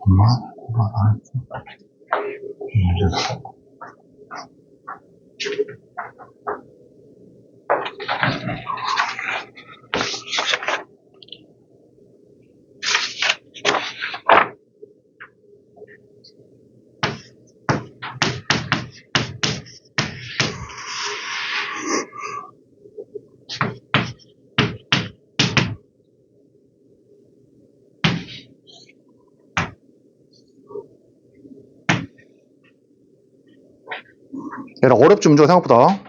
엄마, 안 했어. 얘라 어렵지, 문제가 생각보다.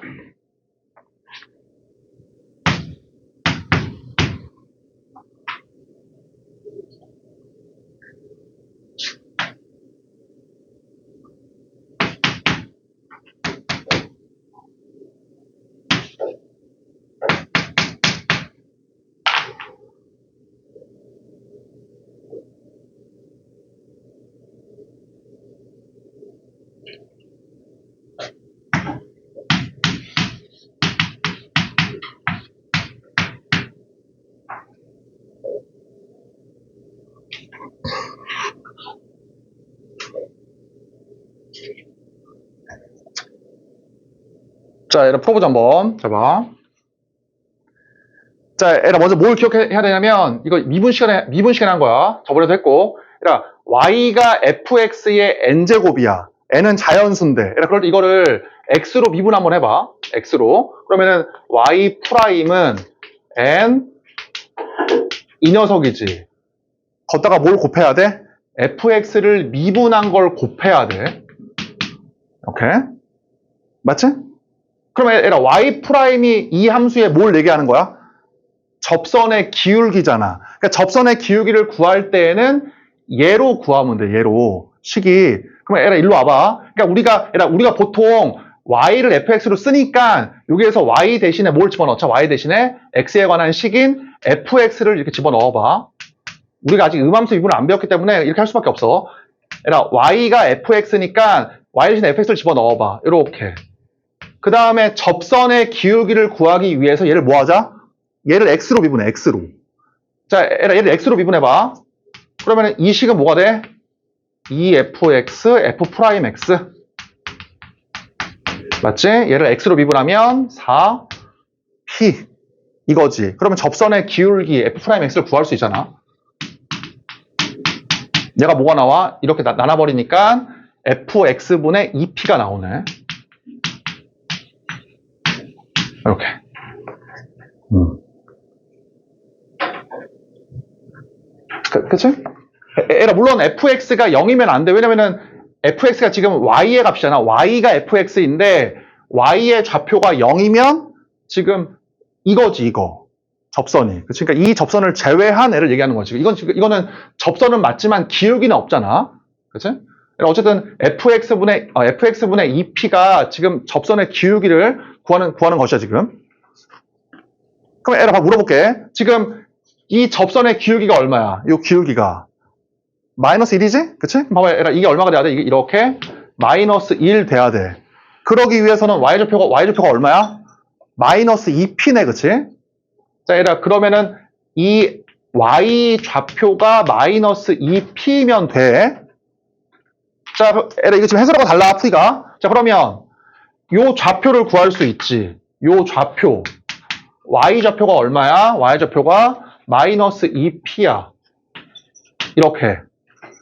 자, 얘라 풀어보자, 한번. 잘 봐. 자, 얘라 먼저 뭘 기억해야 되냐면, 이거 미분 시간에 한 거야. 저번에도 했고. 얘라, y가 fx의 n제곱이야. n은 자연수인데. 얘라, 그럴 때 이거를 x로 미분 한번 해봐. x로. 그러면은, y 프라임은 n, 이 녀석이지. 걷다가 뭘 곱해야 돼? fx를 미분한 걸 곱해야 돼. 오케이? 맞지? 그러면 얘라 y 프라임이 이 함수에 뭘 얘기하는 거야? 접선의 기울기잖아. 그러니까 접선의 기울기를 구할 때에는 얘로 구하면 돼. 얘로. 식이. 그러면 얘라 일로 와봐. 그러니까 우리가 보통 y를 fx로 쓰니까 여기에서 y 대신에 뭘 집어넣자? y 대신에 x에 관한 식인 fx를 이렇게 집어넣어봐. 우리가 아직 음함수 미분을 안 배웠기 때문에 이렇게 할 수밖에 없어. 얘라 y가 fx니까 y 대신에 fx를 집어넣어봐. 이렇게. 그 다음에 접선의 기울기를 구하기 위해서 얘를 뭐 하자? 얘를 x로 미분해, x로. 자, 얘를 x로 미분해봐. 그러면 이 식은 뭐가 돼? 2fx, f'x. 맞지? 얘를 x로 미분하면 4p. 이거지. 그러면 접선의 기울기 f'x를 구할 수 있잖아. 얘가 뭐가 나와? 이렇게 나눠버리니까 fx분의 2p가 나오네. 이렇게. 그치? 얘라 물론 fx가 0이면 안 돼. 왜냐면은 fx가 지금 y의 값이잖아. y가 fx인데 y의 좌표가 0이면 지금 이거지, 이거. 접선이. 그러니까 이 접선을 제외한 애를 얘기하는 거지. 이거는 접선은 맞지만 기울기는 없잖아. 그치? 어쨌든 fx분의 2p가 지금 접선의 기울기를 구하는 것이야, 지금. 그럼 얘라 물어볼게. 지금 이 접선의 기울기가 얼마야? 이 기울기가 마이너스 1이지? 그치? 봐봐, 얘라 이게 얼마가 돼야 돼? 이게 이렇게 마이너스 1 돼야 돼. 그러기 위해서는 y좌표가 얼마야? 마이너스 2p네, 그치? 자, 얘라 그러면은 이 y좌표가 마이너스 2p면 돼. 자, 얘라 이거 지금 해설하고 달라, 풀이가. 자, 그러면 요 좌표를 구할 수 있지. 요 좌표. y좌표가 얼마야? y좌표가 마이너스 2p야. 이렇게.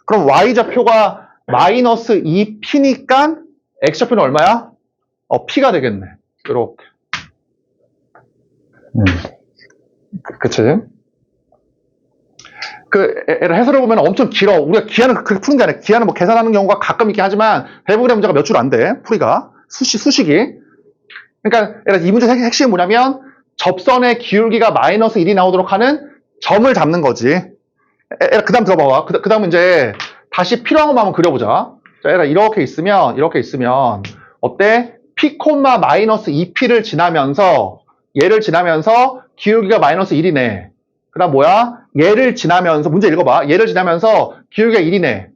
그럼 y좌표가 마이너스 2p니까 x좌표는 얼마야? p가 되겠네. 이렇게. 그치? 해설을 보면 엄청 길어. 우리가 기하는 그렇게 푸는 게 아니라 기하는 뭐 계산하는 경우가 가끔 있긴 하지만 대부분의 문제가 몇 줄 안 돼. 풀이가. 수식이. 그러니까 이 문제 핵심이 뭐냐면 접선의 기울기가 마이너스 1이 나오도록 하는 점을 잡는 거지. 그 다음 들어봐봐. 그 다음 이제 다시 필요한 것만 한번 그려보자. 자, 이렇게 있으면 어때? p, 마이너스 2p를 지나면서 얘를 지나면서 기울기가 마이너스 1이네. 그 다음 뭐야? 얘를 지나면서 문제 읽어봐. 얘를 지나면서 기울기가 1이네.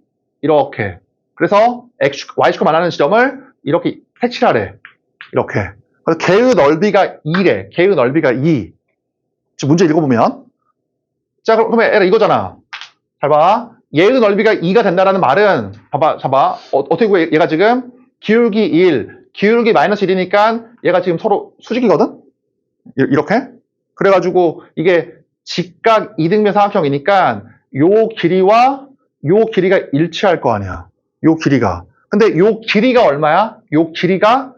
이렇게. 그래서 y축과 만나는 지점을 이렇게 색칠하래. 이렇게. 그래서 개의 넓이가 2래. 개의 넓이가 2. 지금 문제 읽어보면. 자, 그러면 이거잖아. 잘 봐. 얘의 넓이가 2가 된다라는 말은 봐봐. 어떻게 구해? 얘가 지금 기울기 1, 기울기 마이너스 1이니까 얘가 지금 서로 수직이거든? 이렇게? 그래가지고 이게 직각 이등변 삼각형이니까 요 길이와 요 길이가 일치할 거 아니야. 요 길이가. 근데 요 길이가 얼마야? 요 길이가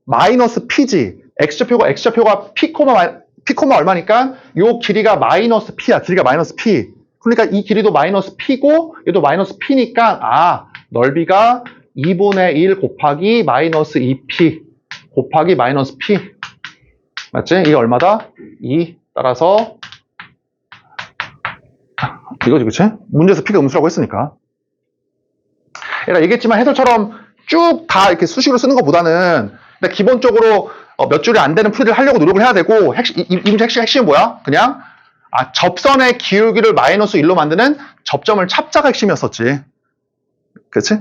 마이너스 p지. x좌표가 p, 얼마니까 요 길이가 마이너스 p야. 길이가 마이너스 p. 그러니까 이 길이도 마이너스 p고 얘도 마이너스 p니까 넓이가 2분의 1 곱하기 마이너스 2p 곱하기 마이너스 p. 맞지? 이게 얼마다? 2. 따라서 이거지, 그치? 문제에서 p가 음수라고 했으니까. 얘가 얘기했지만 해설처럼 쭉 다 이렇게 수식으로 쓰는 것보다는 기본적으로 몇 줄이 안 되는 풀이를 하려고 노력을 해야 되고, 이 문제 핵심은 뭐야? 그냥 접선의 기울기를 마이너스 1로 만드는 접점을 찾자가 핵심이었었지. 그치?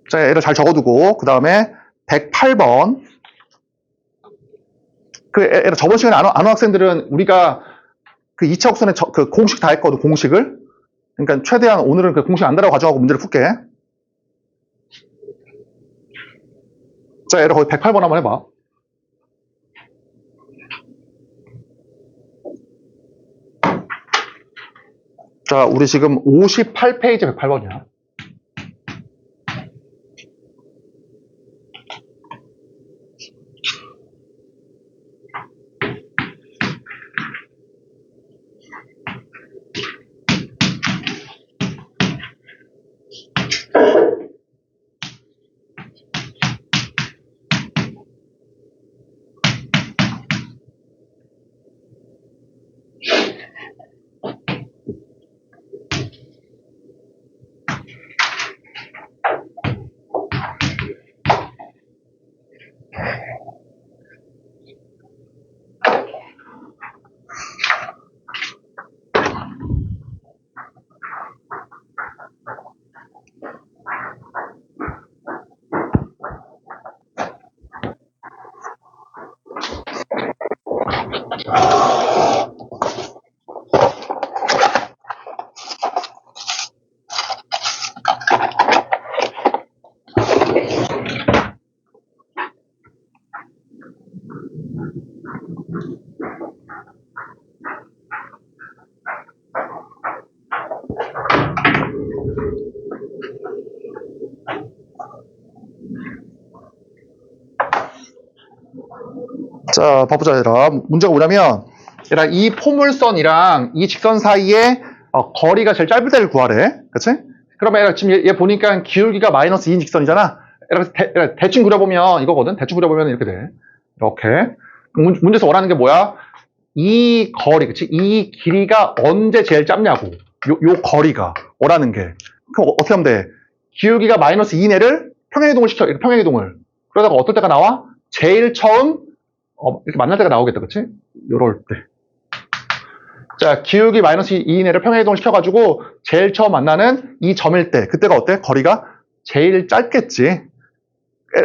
자, 얘를 잘 적어두고 그 다음에 108번. 저번 시간에 안 온 학생들은 우리가 그 2차 곡선의 그 공식 다 했거든, 공식을. 그러니까 최대한 오늘은 그 공식 안 달라고 가져가고 문제를 풀게. 자, 얘를 거기 108번 한번 해봐. 자, 우리 지금 58페이지 108번이야. 자, 봐보자, 얘들아. 문제가 뭐냐면, 얘들아, 이 포물선이랑 이 직선 사이에 거리가 제일 짧을 때를 구하래. 그치? 그러면 얘들아, 지금 얘 보니까 기울기가 마이너스 2인 직선이잖아. 얘들아, 대충 그려보면 이거거든? 대충 그려보면 이렇게 돼. 이렇게. 문제에서 원하는 게 뭐야? 이 거리, 그치? 이 길이가 언제 제일 짧냐고. 요 거리가. 원하는 게. 그럼 어떻게 하면 돼? 기울기가 마이너스 2인 애를 평행이동을 시켜. 이렇게 평행이동을. 그러다가 어떨 때가 나와? 제일 처음 이렇게 만날 때가 나오겠다, 그치? 요럴 때. 자, 기울기 마이너스 2인 애를 평행이동을 시켜가지고 제일 처음 만나는 이 점일 때, 그때가 어때? 거리가 제일 짧겠지.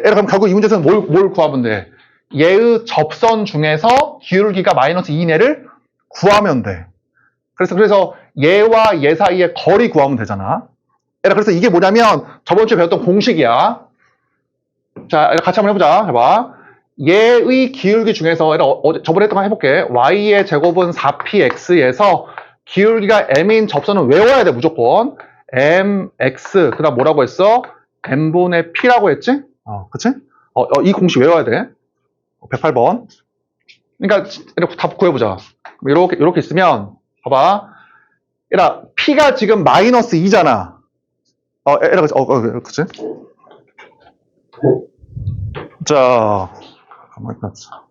그럼 결국 이 문제에서는 뭘 구하면 돼? 얘의 접선 중에서 기울기가 마이너스 2인 애를 구하면 돼. 그래서 얘와 얘 사이의 거리 구하면 되잖아. 그래서 이게 뭐냐면 저번 주에 배웠던 공식이야. 자, 같이 한번 해보자. 해봐. 얘의 기울기 중에서 저번에 했던 거 해볼게. y의 제곱은 4px에서 기울기가 m인 접선은 외워야 돼, 무조건. mx, 그 다음 뭐라고 했어? m분의 p라고 했지? 그치? 이 공식 외워야 돼. 108번. 그러니까 이렇게 답 구해보자. 이렇게 있으면 봐봐. 얘들아, p가 지금 마이너스 2잖아. 그치? 자, 가만히 있어.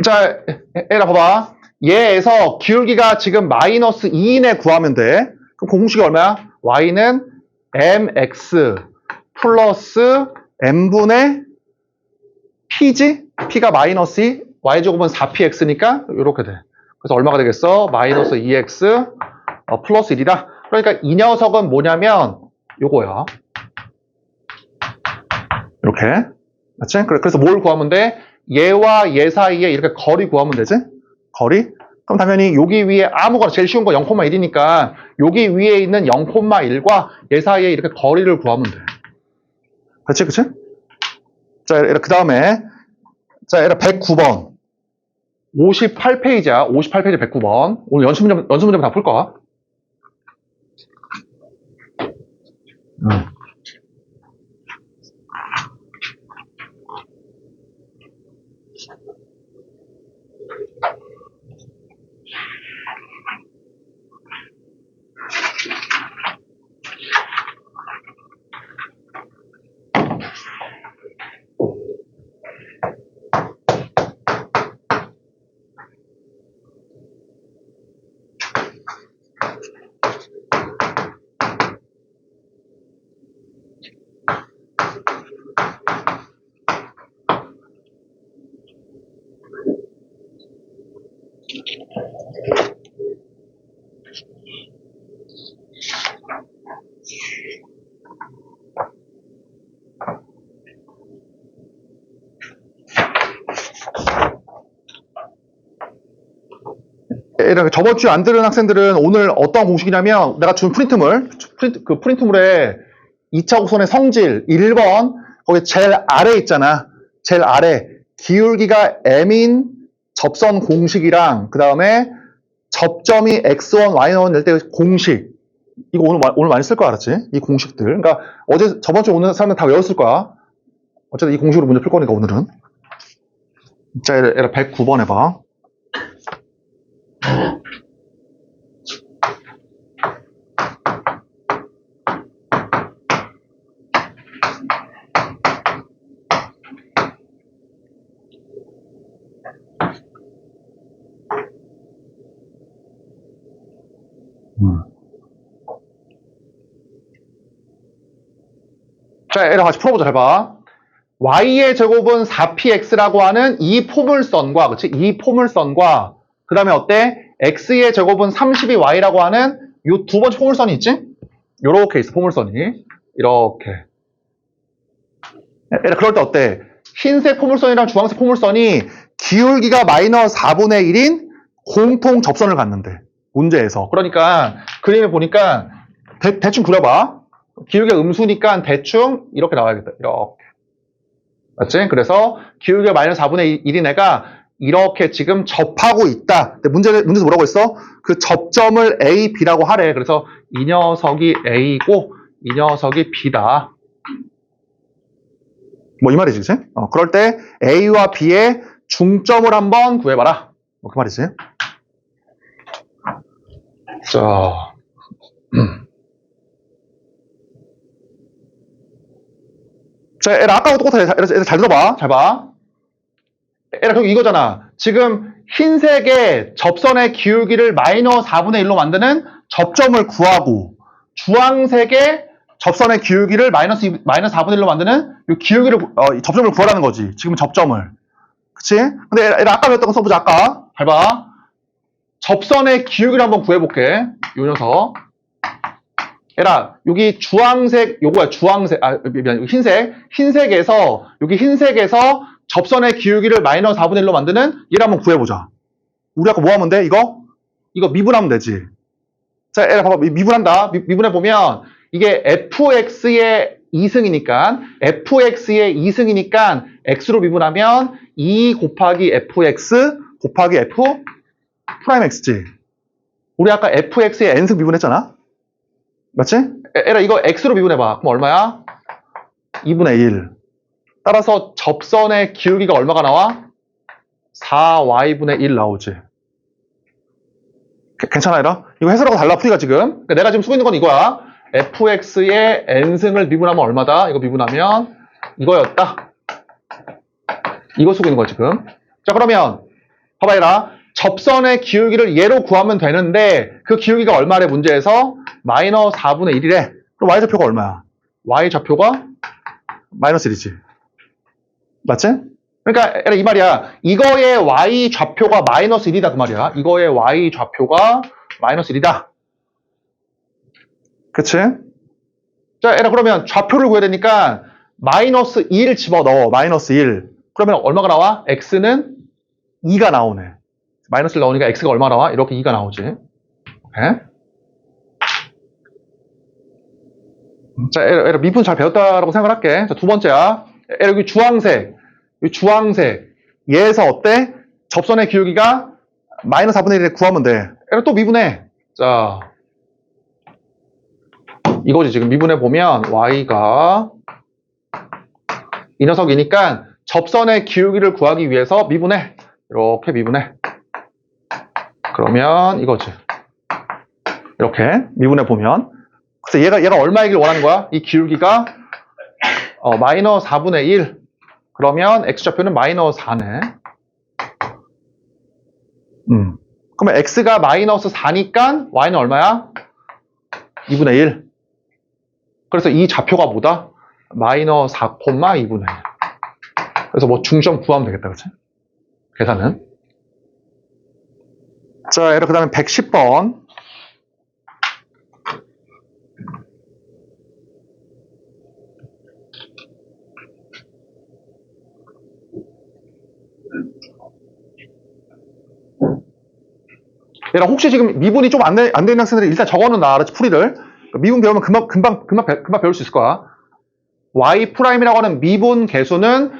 자, 얘들아 봐봐. 얘에서 기울기가 지금 마이너스 2인에 구하면 돼. 그럼 공식이 얼마야? y는 mx 플러스 m분의 p지? p가 마이너스 2, y제곱은 4px니까 이렇게 돼. 그래서 얼마가 되겠어? 마이너스 2x 플러스 1이다. 그러니까 이 녀석은 뭐냐면 요거야. 이렇게. 맞지? 그래서 뭘 구하면 돼? 얘와 얘 사이에 이렇게 거리 구하면 되지? 거리? 그럼 당연히 여기 위에 아무거나 제일 쉬운 거 0,1이니까 여기 위에 있는 0,1과 얘 사이에 이렇게 거리를 구하면 돼. 그치? 자, 그 다음에 자, 얘가 109번. 58페이지야. 58페이지 109번. 오늘 연습문제 다 풀 거야. 이렇게 저번 주에 안 들은 학생들은 오늘 어떤 공식이냐면 내가 준 프린트물에 2차 곡선의 성질 1번 거기 제일 아래 있잖아. 제일 아래 기울기가 m인 접선 공식이랑 그 다음에 접점이 x1, y1 될 때 공식 이거 오늘 많이 쓸 거야 알았지? 이 공식들 그러니까 저번 주에 오는 사람들 다 외웠을 거야. 어쨌든 이 공식으로 문제 풀 거니까 오늘은 자 얘를 109번 해봐. 자, 얘랑 같이 풀어보자. 잘 봐. y의 제곱은 4px라고 하는 이 포물선과, 그치? 이 포물선과, 그 다음에 어때? x의 제곱은 32y라고 하는 이 두 번째 포물선이 있지? 요렇게 있어, 포물선이. 이렇게. 얘랑 그럴 때 어때? 흰색 포물선이랑 주황색 포물선이 기울기가 마이너스 4분의 1인 공통 접선을 갖는데. 문제에서. 그러니까, 그림에 보니까, 대충 그려봐. 기울기가 음수니까 대충 이렇게 나와야겠다. 이렇게. 맞지? 그래서 기울기가 마이너스 4분의 1인 애가 이렇게 지금 접하고 있다. 근데 문제에서 뭐라고 했어? 그 접점을 A, B라고 하래. 그래서 이 녀석이 A고 이 녀석이 B다. 뭐 이 말이지, 그치? 그럴 때 A와 B의 중점을 한번 구해봐라. 뭐 그 말이지. 자, 자, 애들 아까하고 똑같아. 애들 잘 들어봐. 잘 봐. 애들 결국 이거잖아. 지금 흰색의 접선의 기울기를 마이너스 4분의 1로 만드는 접점을 구하고 주황색의 접선의 기울기를 마이너스 4분의 1로 만드는 이 기울기를 접점을 구하라는 거지. 지금 접점을. 그치? 근데 애들 아까 배웠던 거 써보자. 아까. 잘 봐. 접선의 기울기를 한번 구해볼게. 요 녀석. 얘라, 여기 주황색, 요거야, 주황색, 미안, 흰색에서, 여기 흰색에서 접선의 기울기를 마이너스 4분의 1로 만드는 얘를 한번 구해보자. 우리 아까 뭐 하면 돼? 이거 미분하면 되지. 자, 얘라, 봐봐. 미분한다. 미분해보면, 이게 fx의 2승이니까, x로 미분하면 2 곱하기 fx 곱하기 f 프라임 x지. 우리 아까 fx의 n승 미분했잖아? 맞지? 에라 이거 x로 미분해봐. 그럼 얼마야? 2분의 1. 따라서 접선의 기울기가 얼마가 나와? 4y분의 1 나오지. 괜찮아, 얘라? 이거 해설하고 달라, 풀이가 지금. 그러니까 내가 지금 쓰고 있는 건 이거야. fx의 n승을 미분하면 얼마다? 이거 미분하면 이거였다. 이거 쓰고 있는 거야, 지금. 자, 그러면 봐봐, 얘라. 접선의 기울기를 얘로 구하면 되는데 그 기울기가 얼마래 문제에서? 마이너스 4분의 1이래. 그럼 y좌표가 얼마야? y좌표가 마이너스 1이지. 맞지? 그러니까 이 말이야. 이거의 y좌표가 마이너스 1이다 그 말이야. 이거의 y좌표가 마이너스 1이다. 그치? 자, 그러면 좌표를 구해야 되니까 마이너스 2를 집어넣어. 마이너스 1. 그러면 얼마가 나와? x는 2가 나오네. 마이너스를 넣으니까 x가 얼마 나와? 이렇게 2가 나오지. 오케이? 자, 에라 미분 잘 배웠다라고 생각을 할게. 자, 두 번째야. 에라 여기 주황색. 이 주황색. 얘에서 어때? 접선의 기울기가 마이너스 4분의 1에 구하면 돼. 에라 또 미분해. 자, 이거지. 지금 미분해 보면 y가 이 녀석이니까 접선의 기울기를 구하기 위해서 미분해. 이렇게 미분해. 그러면 이거지. 이렇게 미분해 보면. 그래서 얘가 얼마이길 원하는 거야? 이 기울기가 마이너스 4분의 1. 그러면 x좌표는 마이너스 4네. 그러면 x가 마이너스 4니까 y는 얼마야? 2분의 1. 그래서 이 좌표가 뭐다? 마이너스 4,2분의 1. 그래서 뭐 중점 구하면 되겠다, 그치? 계산은. 자, 그 다음에 110번. 얘랑 혹시 지금 미분이 좀 안 되는 학생들이 일단 적어는 놔, 알았지? 풀이를. 미분 배우면 금방 배울 수 있을 거야. y 프라임이라고 하는 미분 계수는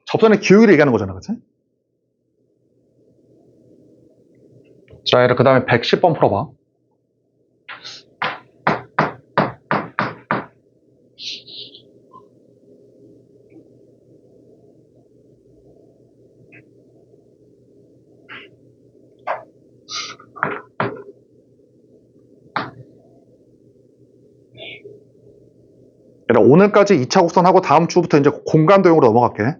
접선의 기울기를 얘기하는 거잖아, 그치? 자, 그 다음에 110번 풀어봐. 오늘까지 2차 곡선하고 다음 주부터 이제 공간 도형으로 넘어갈게.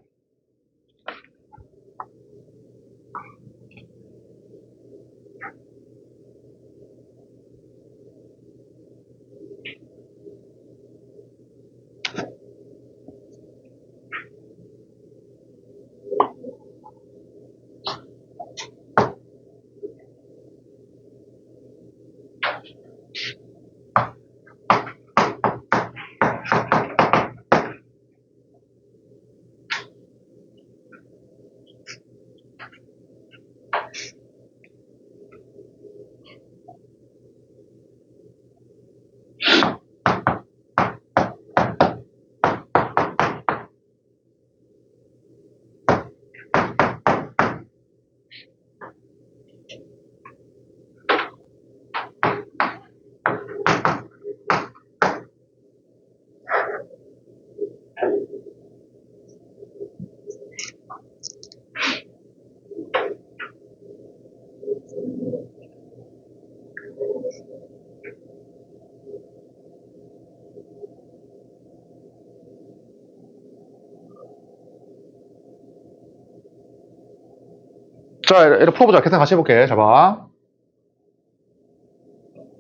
자, 이렇게 풀어보자. 계산 같이 해볼게. 잡아.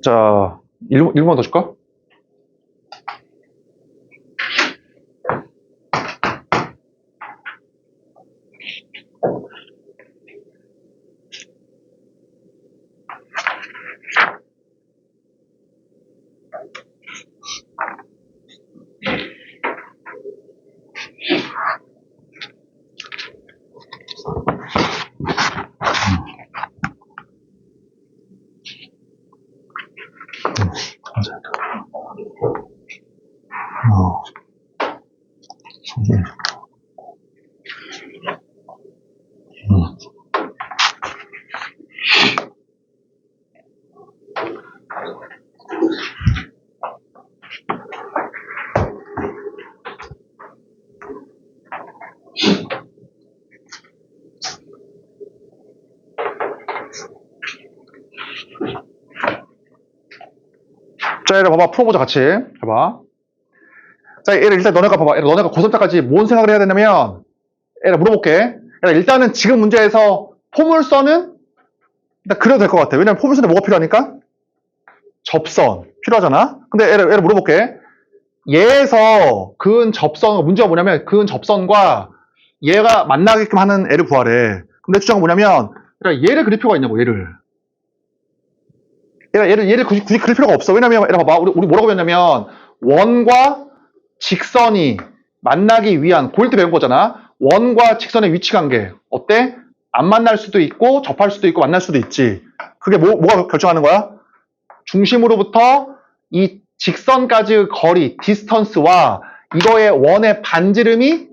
자, 1번 더 줄까? 자, 얘를 봐봐. 풀어보자, 같이. 해봐. 자, 얘를 일단 너네가 봐봐. 너네가 고3때까지 뭔 생각을 해야 되냐면, 얘를 물어볼게. 일단은 지금 문제에서 포물선은 일단 그려도 될 것 같아. 왜냐면 포물선에 뭐가 필요하니까? 접선. 필요하잖아? 근데 얘를 물어볼게. 얘에서 그은 접선, 문제가 뭐냐면, 그은 접선과 얘가 만나게끔 하는 애를 구하래. 그럼 내 주장은 뭐냐면, 얘를 그릴 필요가 있냐고, 얘를. 얘를 굳이 그릴 필요가 없어. 왜냐면, 봐봐. 우리 뭐라고 배웠냐면, 원과 직선이 만나기 위한, 고1 때 배운 거잖아. 원과 직선의 위치 관계. 어때? 안 만날 수도 있고 접할 수도 있고 만날 수도 있지. 그게 뭐가 결정하는 거야? 중심으로부터 이 직선까지의 거리, 디스턴스와 이거의 원의 반지름이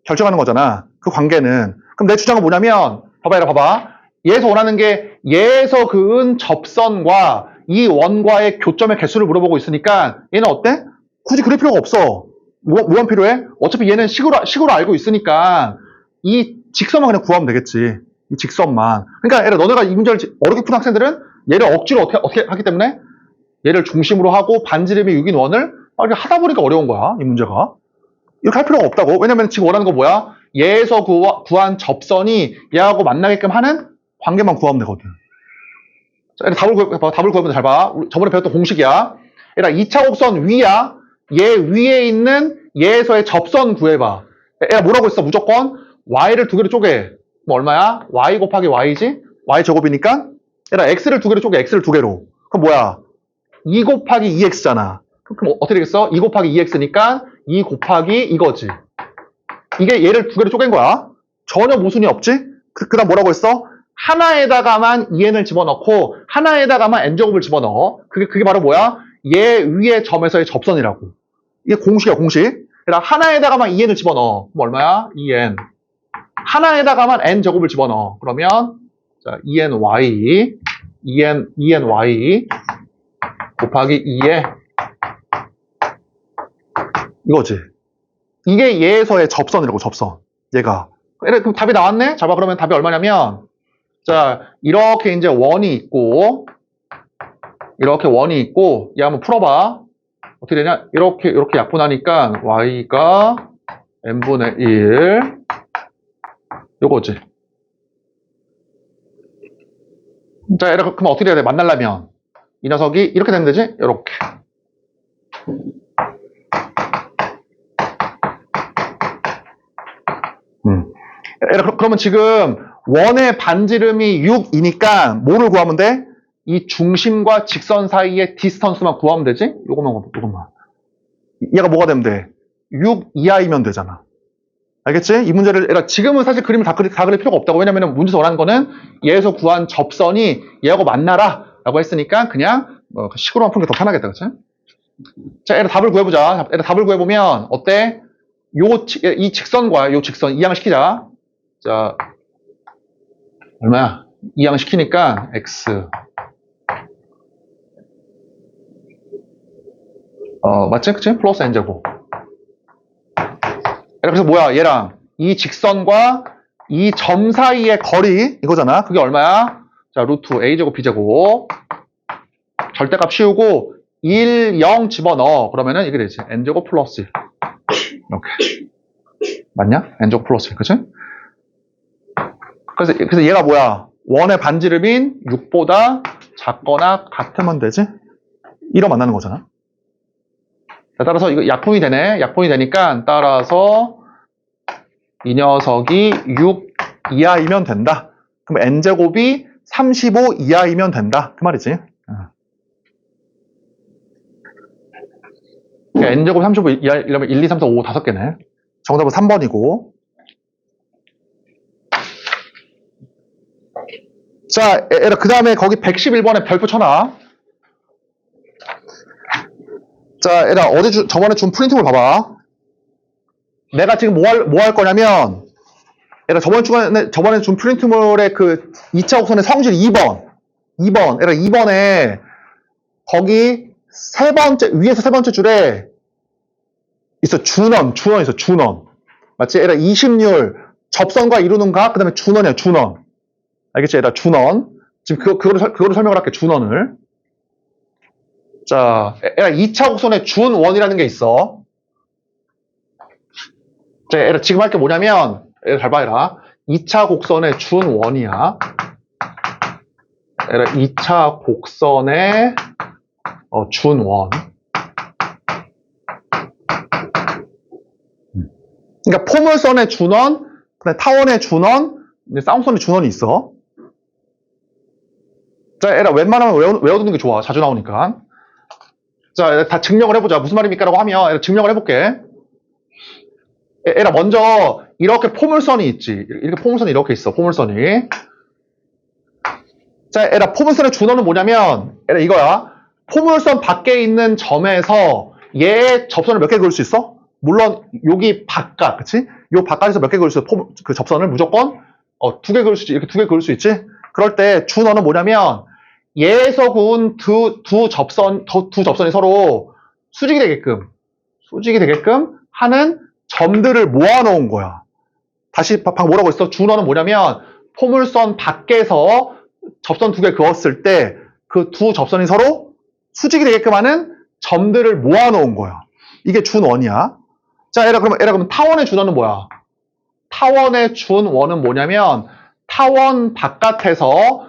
결정하는 거잖아. 그 관계는. 그럼 내 주장은 뭐냐면 봐봐. 얘에서 원하는 게 얘에서 그은 접선과 이 원과의 교점의 개수를 물어보고 있으니까 얘는 어때? 굳이 그럴 필요가 없어. 뭐만 필요해? 어차피 얘는 식으로 알고 있으니까 이 직선만 그냥 구하면 되겠지. 이 직선만. 그러니까 얘들아, 너네가 이 문제를 어렵게 푼 학생들은 얘를 억지로 어떻게 하기 때문에 얘를 중심으로 하고 반지름이 6인 원을 이렇게 하다 보니까 어려운 거야. 이 문제가. 이렇게 할 필요가 없다고. 왜냐면 지금 원하는 거 뭐야? 얘에서 구한 접선이 얘하고 만나게끔 하는 관계만 구하면 되거든. 자, 답을 구해보면 잘 봐. 우리 저번에 배웠던 공식이야. 얘들아, 2차 곡선 위야. 얘 위에 있는 얘에서의 접선 구해봐. 얘가 뭐라고 했어? 무조건 y를 두 개로 쪼개. 뭐 얼마야? y 곱하기 y지? y 제곱이니까 얘들아, x를 두 개로 쪼개. x를 두 개로. 그럼 뭐야? 2 곱하기 2x잖아. 그럼 어떻게 되겠어? 2 곱하기 2x니까 2 곱하기 이거지. 이게 얘를 두 개로 쪼갠 거야. 전혀 모순이 없지? 그 다음 뭐라고 했어? 하나에다가만 2n을 집어넣고 하나에다가만 n제곱을 집어넣어. 그게 바로 뭐야? 얘 위의 점에서의 접선이라고. 이게 공식이야, 공식. 그러니까 하나에다가만 2n을 집어넣어. 그럼 얼마야? 2n. 하나에다가만 n제곱을 집어넣어. 그러면 자, 2ny 2ny 곱하기 2에 이거지. 이게 얘에서의 접선이라고, 접선. 얘가. 그럼 답이 나왔네? 자, 봐. 그러면 답이 얼마냐면, 자, 이렇게 이제 원이 있고, 얘 한번 풀어봐. 어떻게 되냐? 이렇게 약분하니까, y가 n분의 1. 요거지. 자, 그럼 어떻게 돼야 돼? 만나려면. 이 녀석이 이렇게 되면 되지? 이렇게. 그러면 지금 원의 반지름이 6이니까 뭐를 구하면 돼? 이 중심과 직선 사이의 디스턴스만 구하면 되지? 요것만. 얘가 뭐가 되면 돼? 6 이하이면 되잖아. 알겠지? 이 문제를 지금은 사실 그림을 다 그릴 필요가 없다고. 왜냐면 문제에서 원하는 거는 얘에서 구한 접선이 얘하고 만나라 라고 했으니까 그냥 식으로만 푸는 게 더 편하겠다. 그치? 자, 얘를 답을 구해보자. 얘를 답을 구해보면 어때? 이 직선과 요 직선 이항시키자. 자, 얼마야? 이항시키니까 x. 맞지? 그치? 플러스 n제곱. 그래서 뭐야? 얘랑 이 직선과 이 점 사이의 거리 이거잖아. 그게 얼마야? 자, 루트 a제곱 b제곱. 절대값 씌우고 1, 0 집어넣어. 그러면은 이게 되지. n제곱 플러스 1. 이렇게. 맞냐? n제곱 플러스 1. 그치? 그래서 얘가 뭐야? 원의 반지름인 6보다 작거나 같으면 되지? 1로 만나는 거잖아. 자, 따라서 이거 약분이 되네. 약분이 되니까 따라서 이 녀석이 6 이하이면 된다. 그럼 n제곱이 35 이하이면 된다. 그 말이지. 그러니까 n제곱 35 이하이려면 1, 2, 3, 4, 5, 5개네. 정답은 3번이고. 자, 그 다음에 거기 111번에 별표 쳐놔. 자, 저번에 준 프린트물 봐봐. 내가 지금 뭐 할 거냐면, 저번에 준 프린트물의 그 2차 곡선의 성질 2번. 2번에, 거기 위에서 세 번째 줄에 있어. 준원 있어, 준원. 맞지? 20률, 접선과 이루는 각, 그 다음에 준원이야, 준원. 알겠지? 준원. 지금 그거를 설명을 할게, 준원을. 자, 2차 곡선에 준원이라는 게 있어. 자, 지금 할 게 뭐냐면, 잘 봐라. 2차 곡선의 준원이야. 2차 곡선의 준원. 그러니까 포물선의 준원, 그다음에 타원의 준원, 쌍용선의 준원이 있어. 자, 웬만하면 외워두는 게 좋아. 자주 나오니까. 자, 다 증명을 해보자. 무슨 말입니까? 라고 하면 증명을 해볼게. 먼저 이렇게 포물선이 있지. 이렇게 포물선이 이렇게 있어. 포물선이. 자, 얘라 포물선의 준원은 뭐냐면 얘라 이거야. 포물선 밖에 있는 점에서 얘 접선을 몇 개 그을 수 있어? 물론 여기 바깥, 그치? 요 바깥에서 몇 개 그을 수 있어? 그 접선을 무조건 2개 그을 수 있지. 이렇게 2개 그을 수 있지? 그럴 때 준원은 뭐냐면 얘에서 그은 두 접선이 서로 수직이 되게끔 하는 점들을 모아놓은 거야. 다시 방금 뭐라고 했어? 준원은 뭐냐면 포물선 밖에서 접선 2개 그었을 때 그 두 접선이 서로 수직이 되게끔 하는 점들을 모아놓은 거야. 이게 준원이야. 자, 얘라 그러면 타원의 준원은 뭐야? 타원의 준원은 뭐냐면 타원 바깥에서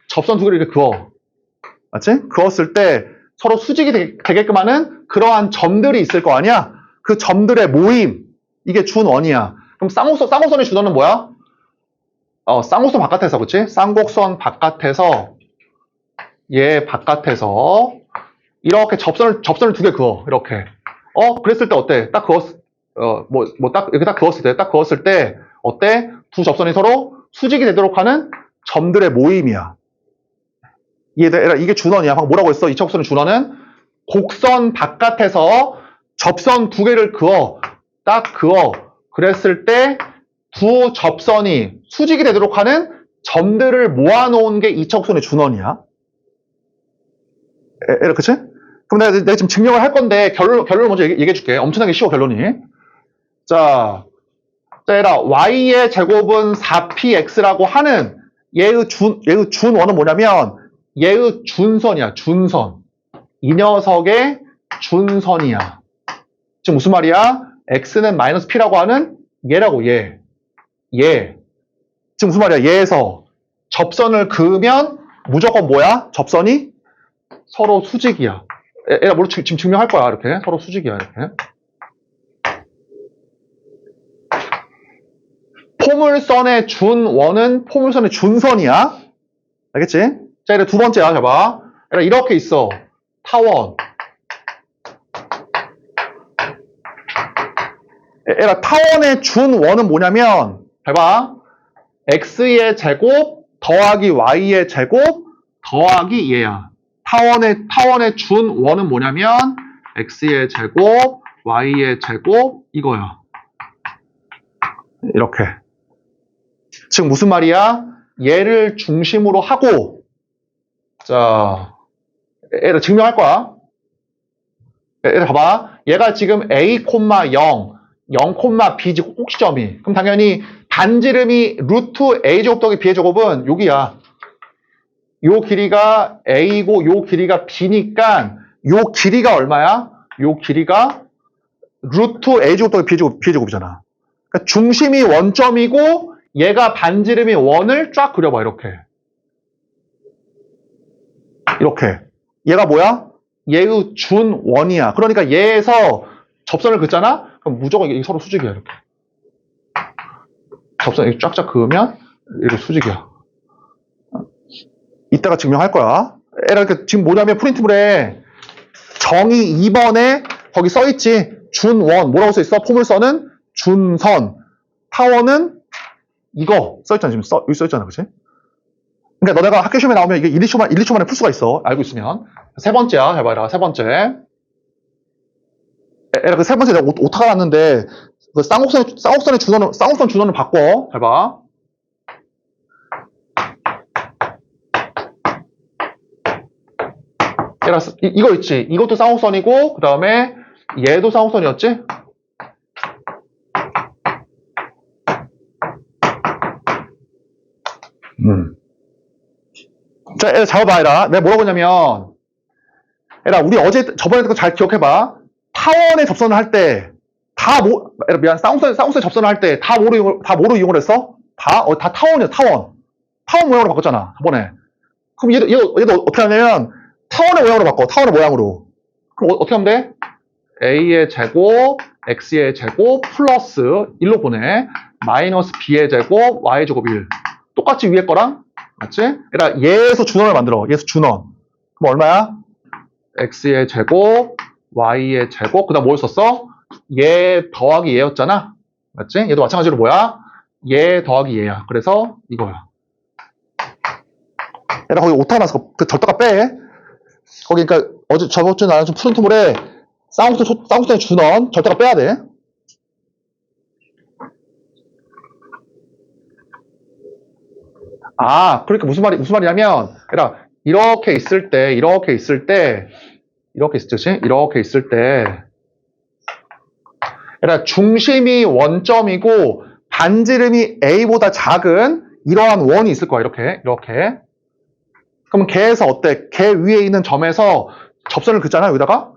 접선 2개를 이렇게 그어. 맞지? 그었을 때 서로 수직이 되게끔 하는 그러한 점들이 있을 거 아니야? 그 점들의 모임. 이게 준원이야. 그럼 쌍곡선의 준원은 뭐야? 쌍곡선 바깥에서, 그치? 쌍곡선 바깥에서, 얘 바깥에서, 이렇게 접선을 2개 그어. 이렇게. 그랬을 때 어때? 이렇게 딱 그었을 때, 어때? 두 접선이 서로 수직이 되도록 하는 점들의 모임이야. 이해돼? 이게 준원이야. 방금 뭐라고 했어? 이차곡선의 준원은 곡선 바깥에서 접선 2개를 그어. 딱 그어. 그랬을 때 두 접선이 수직이 되도록 하는 점들을 모아놓은 게 이차곡선의 준원이야. 그치? 그럼 내가 지금 증명을 할 건데 결론을 먼저 얘기해 줄게. 엄청나게 쉬워, 결론이. 자, 얘라 y의 제곱은 4px라고 하는 얘의 준원은 뭐냐면 얘의 준선이야. 준선. 이 녀석의 준선이야. 지금 무슨 말이야? x는 마이너스 p라고 하는 얘라고, 얘. 지금 무슨 말이야? 얘에서 접선을 그으면 무조건 뭐야? 접선이 서로 수직이야. 얘가 물론 지금 증명할 거야. 이렇게 서로 수직이야. 이렇게. 포물선의 준원은 포물선의 준선이야. 알겠지? 자, 이래 두 번째야. 봐봐. 이렇게 있어. 타원. 얘가 타원의 준원은 뭐냐면, 봐봐. x의 제곱 더하기 y의 제곱 더하기 얘야. 타원의 준원은 뭐냐면 x의 제곱, y의 제곱 이거야. 이렇게. 즉 무슨 말이야? 얘를 중심으로 하고 자, 얘를 증명할 거야. 얘를 봐봐. 얘가 지금 a, 0, 0,b지 꼭지점이. 그럼 당연히 반지름이 루트 a제곱 더하기 b의 제곱은 여기야. 요 길이가 a고 요 길이가 b니까 요 길이가 얼마야? 요 길이가 루트 a제곱 더하기 b의 제곱이잖아. 그러니까 중심이 원점이고 얘가 반지름이 원을 쫙 그려봐. 이렇게. 얘가 뭐야? 얘의 준원이야. 그러니까 얘에서 접선을 긋잖아? 그럼 무조건 이게 서로 수직이야. 이렇게. 접선 이렇게 쫙쫙 그으면 이렇게 수직이야. 이따가 증명할 거야. 이렇게 지금 뭐냐면 프린트물에 정의 2번에 거기 써있지. 준원. 뭐라고 써있어? 포물선은 준선. 타원은 이거 써있잖아. 지금 여기 써있잖아. 그치? 그러니까 너네가 학교 시험에 나오면 이게 1, 2초 만에 풀 수가 있어. 알고 있으면. 세 번째야. 잘 봐라. 세 번째. 그 세 번째 내가 오타가 났는데 그 쌍곡선의 준원은 쌍곡선 준원을 바꿔. 잘 봐. 이거 있지. 이것도 쌍곡선이고 그 다음에 얘도 쌍곡선이었지. 자, 얘를 잡아봐, 얘라. 내가 뭐라고 했냐면, 얘라, 우리 저번에 거 잘 기억해봐. 타원에 접선을 할 때, 쌍곡선에 접선을 할 때, 다 뭐로 이용을 했어? 다 타원이야, 타원. 타원 모양으로 바꿨잖아, 저번에. 그럼 얘도 어떻게 하냐면, 타원의 모양으로 바꿔, 타원의 모양으로. 그럼 어떻게 하면 돼? a의 제곱, x의 제곱, 플러스 1로 보내. 마이너스 b의 제곱, y의 제곱 1. 똑같이 위에 거랑, 맞지? 그러니까 얘에서 준원을 만들어. 얘에서 준원. 그럼 얼마야? x의 제곱, y의 제곱. 그 다음 뭘 썼어? 얘 더하기 얘였잖아. 맞지? 얘도 마찬가지로 뭐야? 얘 더하기 얘야. 그래서 이거야. 얘랑 거기 오타 나서 그 절대가 빼. 거기 그러니까 어제 저번 주에 나는 좀 푸른 투물에 쌍쌍쌍 준원 절대가 빼야 돼. 아, 그러니까 무슨 말이냐면, 그러니까 이렇게 있을 때, 이렇게 있을 때, 그러니까 중심이 원점이고 반지름이 A보다 작은 이러한 원이 있을 거야. 이렇게. 그러면 걔에서 어때? 걔 위에 있는 점에서 접선을 긋잖아. 여기다가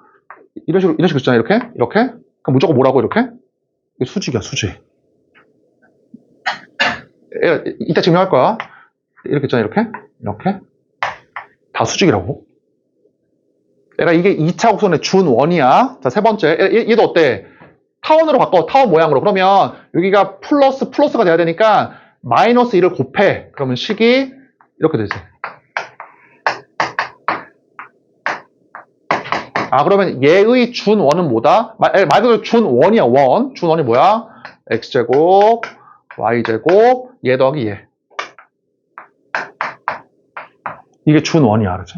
이런 식으로 긋잖아. 이렇게. 그럼 무조건 뭐라고 이렇게? 이게 수직이야, 수직. 이따 증명할 거야. 이렇게 있잖아. 이렇게. 다 수직이라고. 얘가 이게 2차 곡선의 준원이야. 자, 세 번째. 얘도 어때? 타원으로 바꿔. 타원 모양으로. 그러면 여기가 플러스가 돼야 되니까 마이너스 1을 곱해. 그러면 식이 이렇게 되지. 아, 그러면 얘의 준원은 뭐다? 말 그대로 준원이야, 원. 준원이 뭐야? x제곱, y제곱, 얘 더하기 얘. 이게 준원이야, 알았지?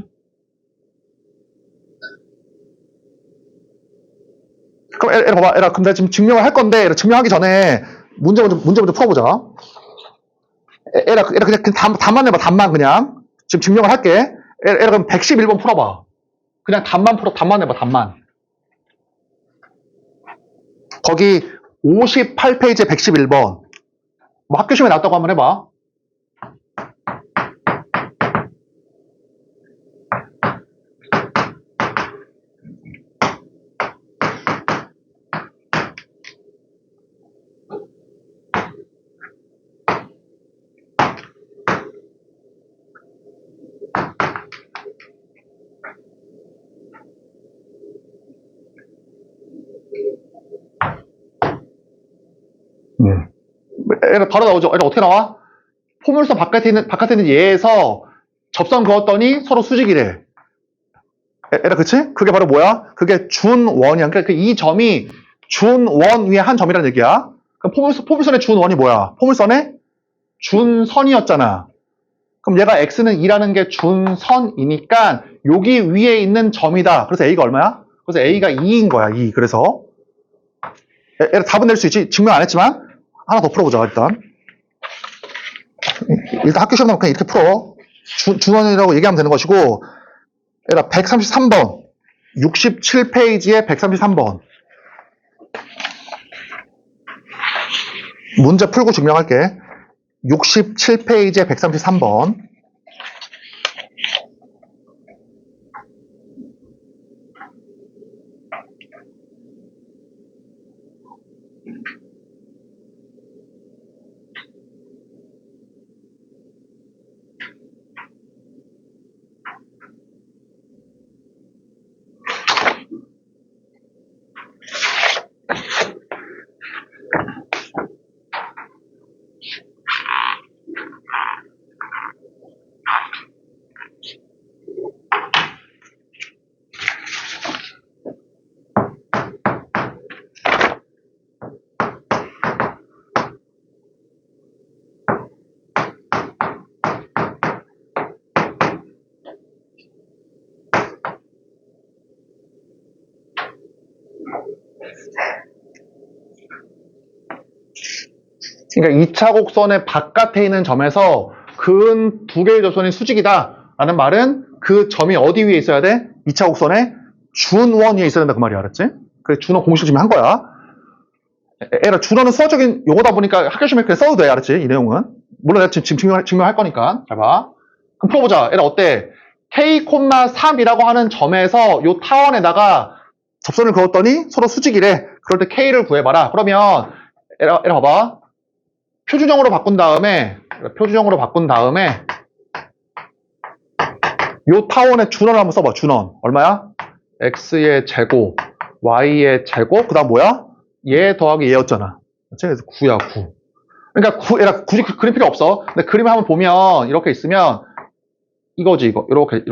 그럼 에라 봐봐. 에라 근데 지금 증명을 할 건데 에라 증명하기 전에 문제 먼저 풀어보자. 에라 그냥 답만 내봐. 답만 그냥. 지금 증명을 할게. 에라 그럼 111번 풀어봐. 그냥 답만 내봐. 답만. 거기 58페이지에 111번. 뭐 학교 시험에 나왔다고 한번 해봐. 에라 바로 나오죠. 에라 어떻게 나와? 포물선 바깥에 있는 얘에서 접선 그었더니 서로 수직이래. 에라 그치? 그게 바로 뭐야? 그게 준원이야. 그러니까 이 점이 준원 위에 한 점이라는 얘기야. 그럼 포물선의 준원이 뭐야? 포물선의 준선이었잖아. 그럼 얘가 x는 2라는 게 준선이니까 여기 위에 있는 점이다. 그래서 a가 얼마야? 그래서 a가 2인 거야. 2. 그래서 에라 답은 낼 수 있지. 증명 안 했지만 하나 더 풀어보자. 일단 학교 시험 나면 그냥 이렇게 풀어. 준원이라고 얘기하면 되는 것이고, 얘라 133번. 67페이지에 133번. 문제 풀고 증명할게. 67페이지에 133번. 그러니까 2차 곡선의 바깥에 있는 점에서 근 두 개의 접선이 수직이다 라는 말은 그 점이 어디 위에 있어야 돼? 2차 곡선의 준원 위에 있어야 된다 그 말이야. 알았지? 그래 준원 공식 지금 한 거야. 에라 준원은 수학적인 용어다 보니까 학교 시험에 그냥 써도 돼. 알았지? 이 내용은. 물론 내가 지금 증명할 거니까. 잘 봐. 그럼 풀어보자. 에라 어때? K,3이라고 하는 점에서 요 타원에다가 접선을 그었더니 서로 수직이래. 그럴 때 K를 구해봐라. 그러면 에라 봐봐. 표준형으로 바꾼 다음에 요 타원의 준원을 한번 써봐. 준원 얼마야? x의 제곱, y의 제곱, 그 다음 뭐야? 얘 더하기 얘였잖아. 그래서 9야 9. 그러니까 얘가 굳이 그림 필요 없어. 근데 그림을 한번 보면 이렇게 있으면 이거지 이거. 이렇게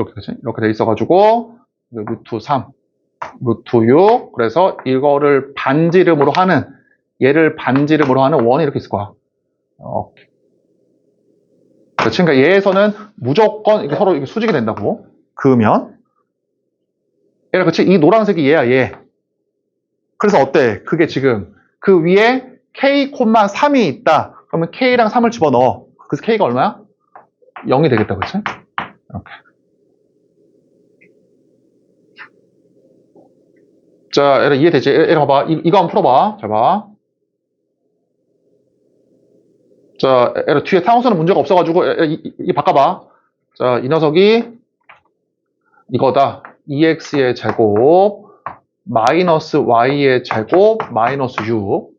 돼 있어가지고 루트 3, 루트 6. 그래서 이거를 반지름으로 하는 얘를 반지를 뭐로 하는 원이 이렇게 있을 거야. 그렇지? 그러니까 얘에서는 무조건 이게 서로 이게 수직이 된다고. 그으면. 얘가 그치? 이 노란색이 얘야, 얘. 그래서 어때? 그게 지금 그 위에 k, 3이 있다. 그러면 k랑 3을 집어넣어. 그래서 k가 얼마야? 0이 되겠다, 그치? 이렇게. 자, 얘라 이해되지? 얘라 봐봐. 이거 한번 풀어봐. 잘 봐. 자, 얘라 뒤에 상호선은 문제가 없어가지고 이 바꿔봐. 자, 이 녀석이 이거다. 2x의 제곱 마이너스 y의 제곱 마이너스 6.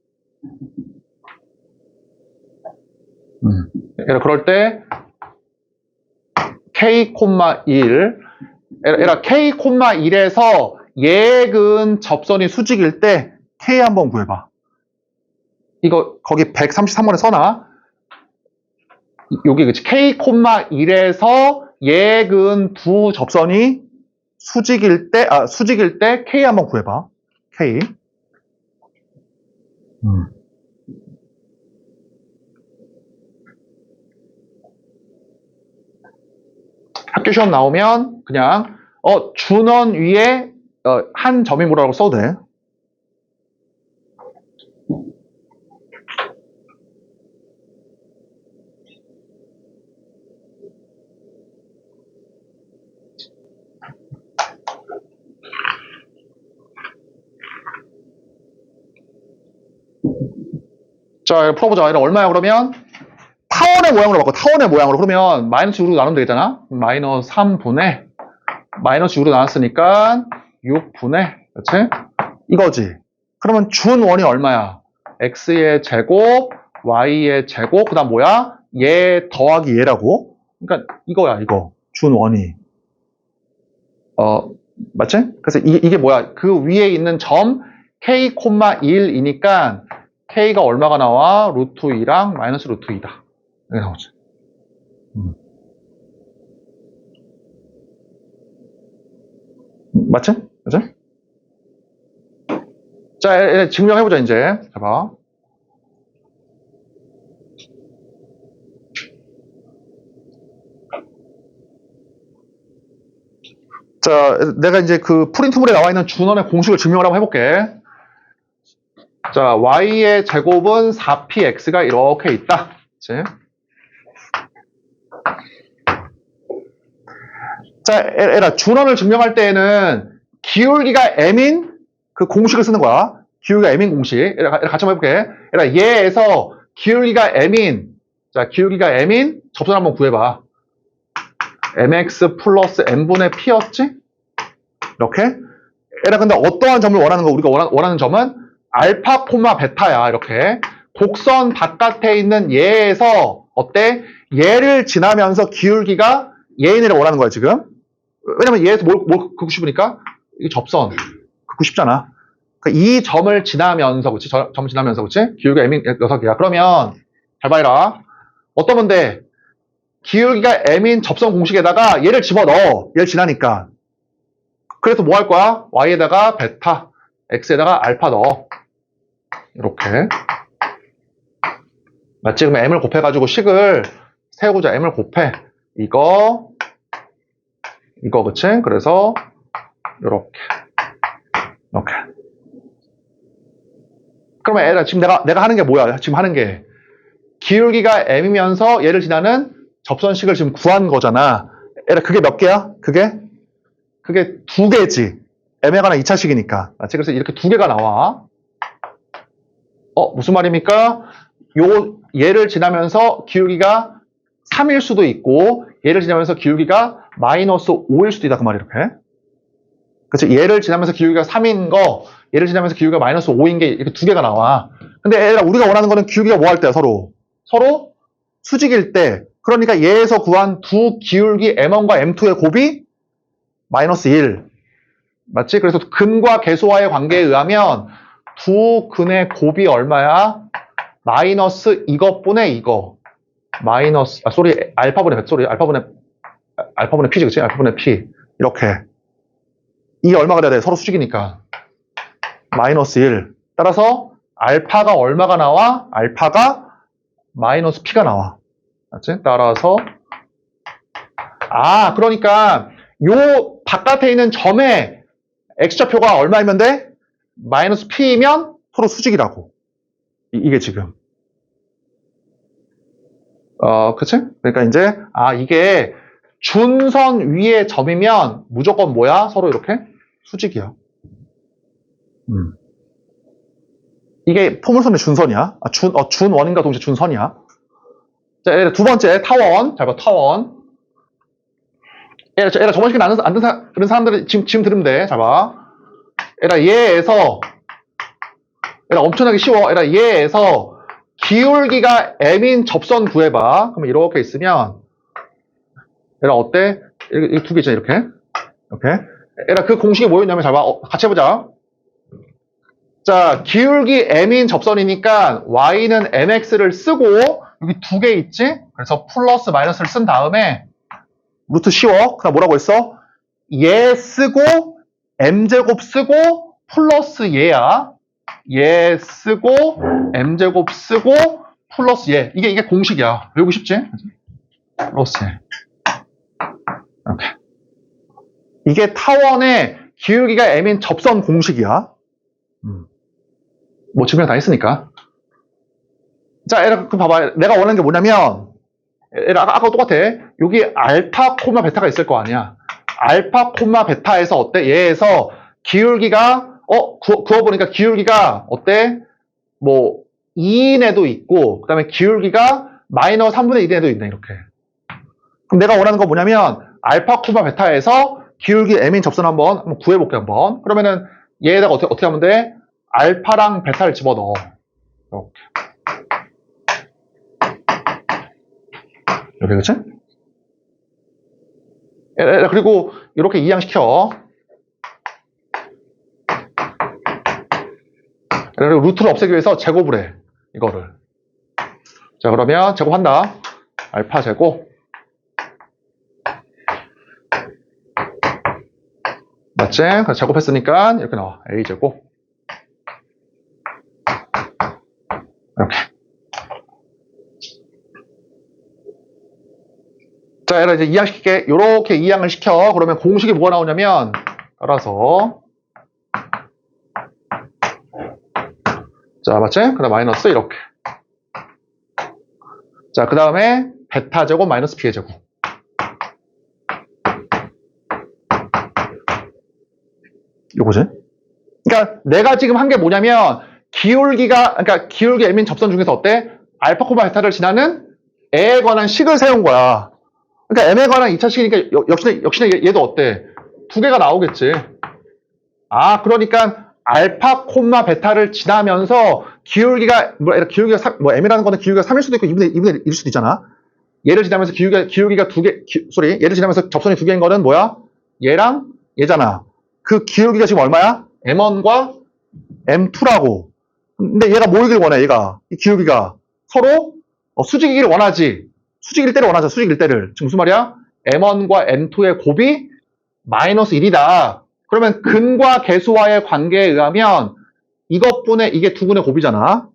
얘라 그럴 때 k, 1 얘라 k, 1에서 예근 접선이 수직일 때 k 한번 구해봐. 이거 거기 133번에 써놔. 여기 그치? k, 1에서 예근 두 접선이 수직일 때 k 한번 구해봐. k. 학교 시험 나오면 그냥 준원 위에 한 점이 뭐라고 써도 돼. 자, 풀어보자. 얘는 얼마야, 그러면? 타원의 모양으로 바꿔. 타원의 모양으로. 그러면 마이너스 6으로 나누면 되겠잖아? 마이너스 3분의 마이너스 6으로 나눴으니까 6분의 그렇지? 이거지. 그러면 준원이 얼마야? x의 제곱, y의 제곱, 그 다음 뭐야? 얘 더하기 얘라고. 그러니까 이거야, 이거. 준원이. 맞지? 그래서 이게 뭐야? 그 위에 있는 점 k, 1이니까 k가 얼마가 나와? 루트 2랑 마이너스 루트 2다. 이렇게 나오지. 맞지? 맞지? 자, 증명해보자, 이제. 자, 봐. 자, 내가 이제 그 프린트물에 나와 있는 준원의 공식을 증명을 한번 해볼게. 자, y의 제곱은 4px가 이렇게 있다. 그치? 자, 에라, 준원을 증명할 때에는 기울기가 m인 그 공식을 쓰는 거야. 기울기가 m인 공식. 에라, 같이 한번 해볼게. 에라, 얘에서 기울기가 m인, 자, 기울기가 m인 접선 한번 구해봐. mx 플러스 n분의 p였지? 이렇게. 에라, 근데 어떠한 점을 원하는 거, 우리가 원하는 점은 알파, 베타야. 이렇게. 곡선 바깥에 있는 얘에서 어때? 얘를 지나면서 기울기가 얘인을 원하는 거야, 지금. 왜냐면 얘에서 뭘 긋고 싶으니까? 이게 접선. 긋고 싶잖아. 그러니까 이 점을 지나면서, 그치? 점을 지나면서, 그치? 기울기가 m인 녀석이야. 그러면, 잘 봐라. 어떤 건데, 기울기가 m인 접선 공식에다가 얘를 집어넣어. 얘를 지나니까. 그래서 뭐 할 거야? y에다가 베타, x에다가 알파 넣어. 이렇게. 맞지? 그러면 m을 곱해가지고 식을 세우고자 m을 곱해. 이거, 그치? 그래서, 요렇게. 이렇게. 그러면 애가 지금 내가 하는 게 뭐야? 지금 하는 게. 기울기가 m이면서 얘를 지나는 접선식을 지금 구한 거잖아. 애가 그게 몇 개야? 그게 두 개지. m에 관한 2차식이니까. 맞지? 그래서 이렇게 두 개가 나와. 무슨 말입니까? 얘를 지나면서 기울기가 3일 수도 있고, 얘를 지나면서 기울기가 마이너스 5일 수도 있다. 그 말이 이렇게. 그치? 얘를 지나면서 기울기가 3인 거, 얘를 지나면서 기울기가 마이너스 5인 게 이렇게 두 개가 나와. 근데 얘들아, 우리가 원하는 거는 기울기가 뭐 할 때야, 서로 수직일 때. 그러니까 얘에서 구한 두 기울기 m1과 m2의 곱이 마이너스 1. 맞지? 그래서 근과 계수와의 관계에 의하면 두 근의 곱이 얼마야? 마이너스 이것분의 이거. 마이너스, 알파분의 p지, 그치? 알파분의 p. 이렇게. 이게 얼마가 돼야 돼? 서로 수직이니까. 마이너스 1. 따라서 알파가 얼마가 나와? 알파가 마이너스 P가 나와. 맞지? 따라서 그러니까 요 바깥에 있는 점의 X좌표가 얼마이면 돼? 마이너스 P이면 서로 수직이라고. 이게 지금. 그치? 그러니까 이제, 이게 준선 위의 점이면 무조건 뭐야? 서로 이렇게 수직이야. 이게 포물선의 준선이야. 준원인과 동시에 준선이야. 자, 두 번째, 타원. 잘 봐, 타원. 얘라 저번 시간에 안 듣는 사람들은 지금 들으면 돼. 잘 봐. 얘에서 엄청나게 쉬워. 얘에서 기울기가 m인 접선 구해봐. 그럼 이렇게 있으면 어때? 이렇게 두 개 있잖아. 이렇게. 그 공식이 뭐였냐면 잘 봐. 같이 해보자. 자, 기울기 m인 접선이니까 y는 mx를 쓰고 여기 두 개 있지? 그래서 플러스 마이너스를 쓴 다음에 루트 쉬워. 그다음 뭐라고 했어? 얘 쓰고 m제곱 쓰고 플러스 얘야. 얘 쓰고 m제곱 쓰고 플러스 얘. 이게 공식이야. 외우고 싶지? 플러스 얘. 이렇게. 이게 타원의 기울기가 m인 접선 공식이야. 뭐 증명 다 했으니까. 자, 그럼 봐봐. 내가 원하는 게 뭐냐면 아까 똑같아. 여기 알파, 베타가 있을 거 아니야. 알파, 베타에서 어때? 얘에서 기울기가 그어보니까 기울기가 어때? 뭐 2인에도 있고 그 다음에 기울기가 마이너스 3분의 1인에도 있네. 이렇게. 그럼 내가 원하는 건 뭐냐면 알파, 베타에서 기울기 m인 접선 한번 구해볼게. 한번. 그러면은 얘에다가 어떻게 하면 돼? 알파랑 베타를 집어넣어. 이렇게, 그치? 그리고 이렇게 이항시켜. 그리고 루트를 없애기 위해서 제곱을 해. 이거를. 자, 그러면 제곱한다. 알파 제곱. 맞지? 그래서 제곱했으니까 이렇게 나와. A 제곱. 이렇게. 자, 얘를 이제 이항시킬게. 요렇게 이항을 시켜. 그러면 공식이 뭐가 나오냐면, 따라서. 자, 맞지? 그 다음 마이너스 이렇게. 자, 그 다음에 베타 제곱 마이너스 B의 제곱. 요거지? 그러니까 내가 지금 한 게 뭐냐면, 그러니까 기울기 m인 접선 중에서 어때? 알파, 베타를 지나는 애에 관한 식을 세운 거야. 그러니까 m에 관한 2차식이니까 역시나 얘도 어때? 두 개가 나오겠지. 그러니까 알파, 베타를 지나면서 기울기가 m이라는 거는 기울기가 3일 수도 있고 2분의 1일 수도 있잖아. 얘를 지나면서 기울기가 두 개, 얘를 지나면서 접선이 두 개인 거는 뭐야? 얘랑 얘잖아. 그 기울기가 지금 얼마야? m1과 m2라고. 근데 얘가 뭐이길 원해? 얘가 이 기울기가 서로 수직이길 원하지. 수직일 때를 원하죠. 수직일 때를. 지금 무슨 말이야? m1과 m2의 곱이 마이너스 1이다. 그러면 근과 계수와의 관계에 의하면 이것분의 이게 두 분의 곱이잖아.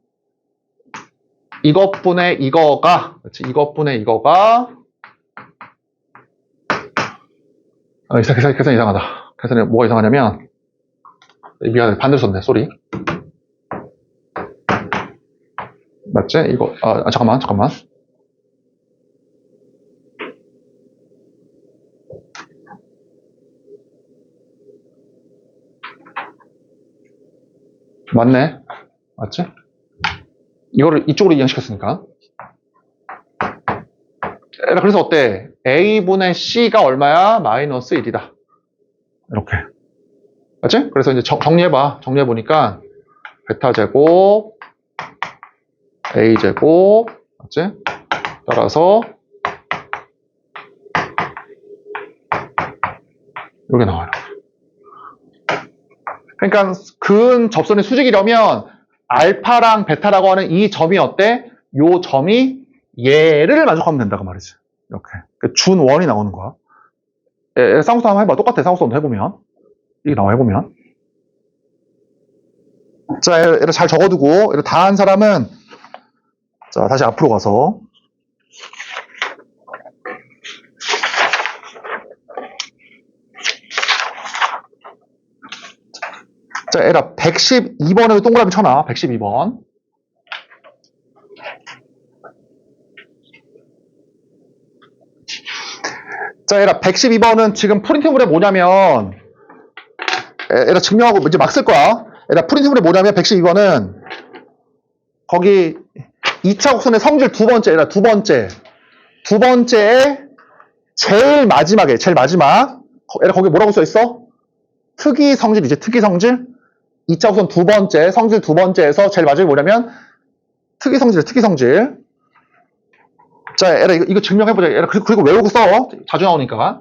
이것분의 이거가 그렇지? 이것분의 이거가 계산이 이상하다. 계산이 뭐가 이상하냐면 미안해. 반대로 썼네. 쏘리. 맞지? 이거 잠깐만. 맞네. 맞지? 이거를 이쪽으로 이항시켰으니까. 그래서 어때? A분의 C가 얼마야? 마이너스 1이다. 이렇게. 맞지? 그래서 이제 정리해봐. 정리해보니까 베타 제곱 A 제곱 맞지? 따라서 이렇게 나와요. 그러니까 근 접선의 수직이려면 알파랑 베타라고 하는 이 점이 어때? 요 점이 얘를 만족하면 된다고 말이지. 이렇게. 준원이 나오는 거야. 쌍수도 한번 해봐. 똑같아. 쌍수도 한번 해보면. 이게 나와 해보면. 자, 얘를 잘 적어두고, 얘를 다 한 사람은, 자, 다시 앞으로 가서. 자, 얘라 112번에 동그라미 쳐놔. 112번. 자, 얘라 112번은 지금 프린트물에 뭐냐면, 얘라 증명하고 이제 막 쓸 거야. 얘라 프린트물에 뭐냐면 112번은 거기 2차 곡선의 성질 두 번째, 얘라 두 번째. 두 번째에 제일 마지막에, 제일 마지막. 얘라 거기 뭐라고 써 있어? 특이 성질이지, 특이 성질. 2차 곡선 두 번째, 성질 두 번째에서 제일 마지막에 뭐냐면 특이 성질, 특이 성질. 자, 얘라 이거 증명해보자. 얘라 그리고 외우고 써. 자주 나오니까.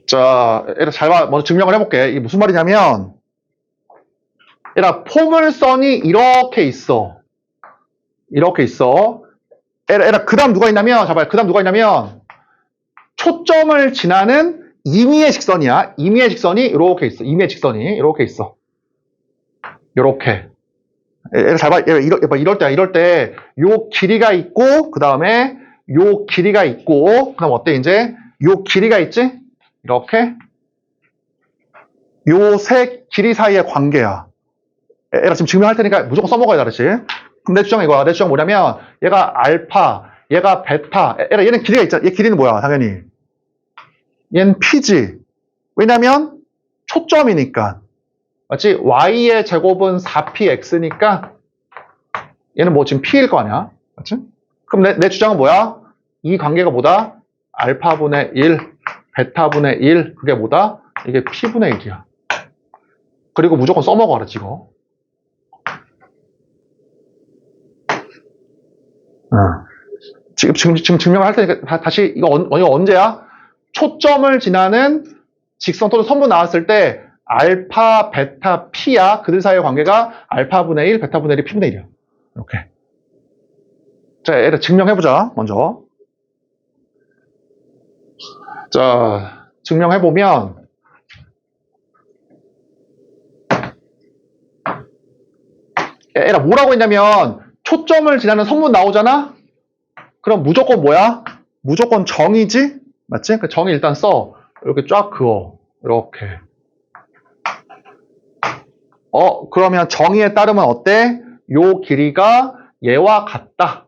자, 얘라 잘 봐. 먼저 증명을 해볼게. 이게 무슨 말이냐면, 얘라 포물선이 이렇게 있어. 이렇게 있어. 얘라 그 다음 누가 있냐면, 잡아요. 그 다음 누가 있냐면, 초점을 지나는 임의의 직선이야. 임의의 직선이 이렇게 있어. 임의의 직선이 이렇게 있어. 이렇게. 얘를 잘 봐. 이럴 때, 요 길이가 있고, 그 다음에 요 길이가 있고, 그 다음 어때, 이제? 요 길이가 있지? 이렇게. 요 세 길이 사이의 관계야. 얘가 지금 증명할 테니까 무조건 써먹어야 돼, 알았지? 그럼 내 주장은 이거야. 내 주장 뭐냐면, 얘가 알파, 얘가 베타, 얘는 길이가 있잖아. 얘 길이는 뭐야, 당연히? 얘는 p지. 왜냐면, 초점이니까. 맞지? y의 제곱은 4px니까, 얘는 뭐 지금 p일 거 아니야? 맞지? 그럼 내 주장은 뭐야? 이 관계가 뭐다? 알파분의 1, 베타분의 1, 그게 뭐다? 이게 p분의 1이야. 그리고 무조건 써먹어, 알았지, 이거? 지금 증명을 할 테니까 다시 이거 언제야? 초점을 지나는 직선 또는 선분 나왔을 때 알파, 베타, p야. 그들 사이의 관계가 알파분의 1, 베타분의 1이 p분의 1이야. 이렇게. 자, 얘를 증명해보자, 먼저. 자, 증명해보면 얘라 뭐라고 했냐면 초점을 지나는 선분 나오잖아? 그럼 무조건 뭐야? 무조건 정이지? 맞지? 그 정의 일단 써. 이렇게 쫙 그어. 이렇게. 그러면 정의에 따르면 어때? 요 길이가 얘와 같다.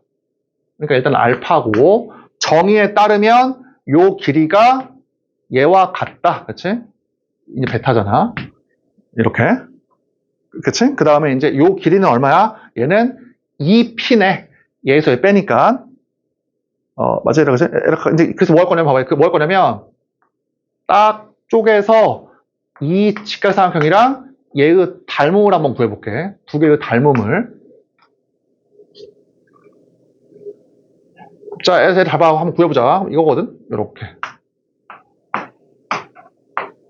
그러니까 일단 알파고, 정의에 따르면 요 길이가 얘와 같다. 그치? 이제 베타잖아. 이렇게. 그치? 그 다음에 이제 요 길이는 얼마야? 얘는 2p네. 얘에서 얘 빼니까. 맞아요. 이제 그래서 뭐 할 거냐면, 봐봐요. 뭐 할 거냐면, 딱 쪼개서 이 직각삼각형이랑 얘의 닮음을 한번 구해볼게. 두 개의 닮음을. 자, 얘를 봐봐. 한번 구해보자. 이거거든? 이렇게.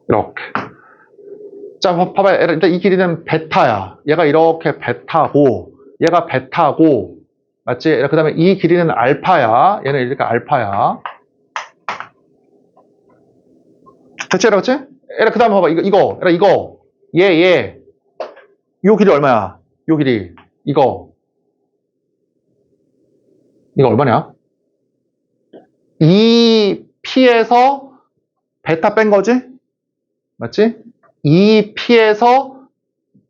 이렇게. 자, 봐봐. 일단 이 길이는 베타야. 얘가 이렇게 베타고, 얘가 베타고, 맞지? 그 다음에 이 길이는 알파야. 얘는 이렇게 알파야. 됐지? 그렇지? 그 다음에 봐봐. 이거. 얘. 요 길이 얼마야? 요 길이. 이거 얼마냐? 2p에서 베타 뺀 거지? 맞지? 2p에서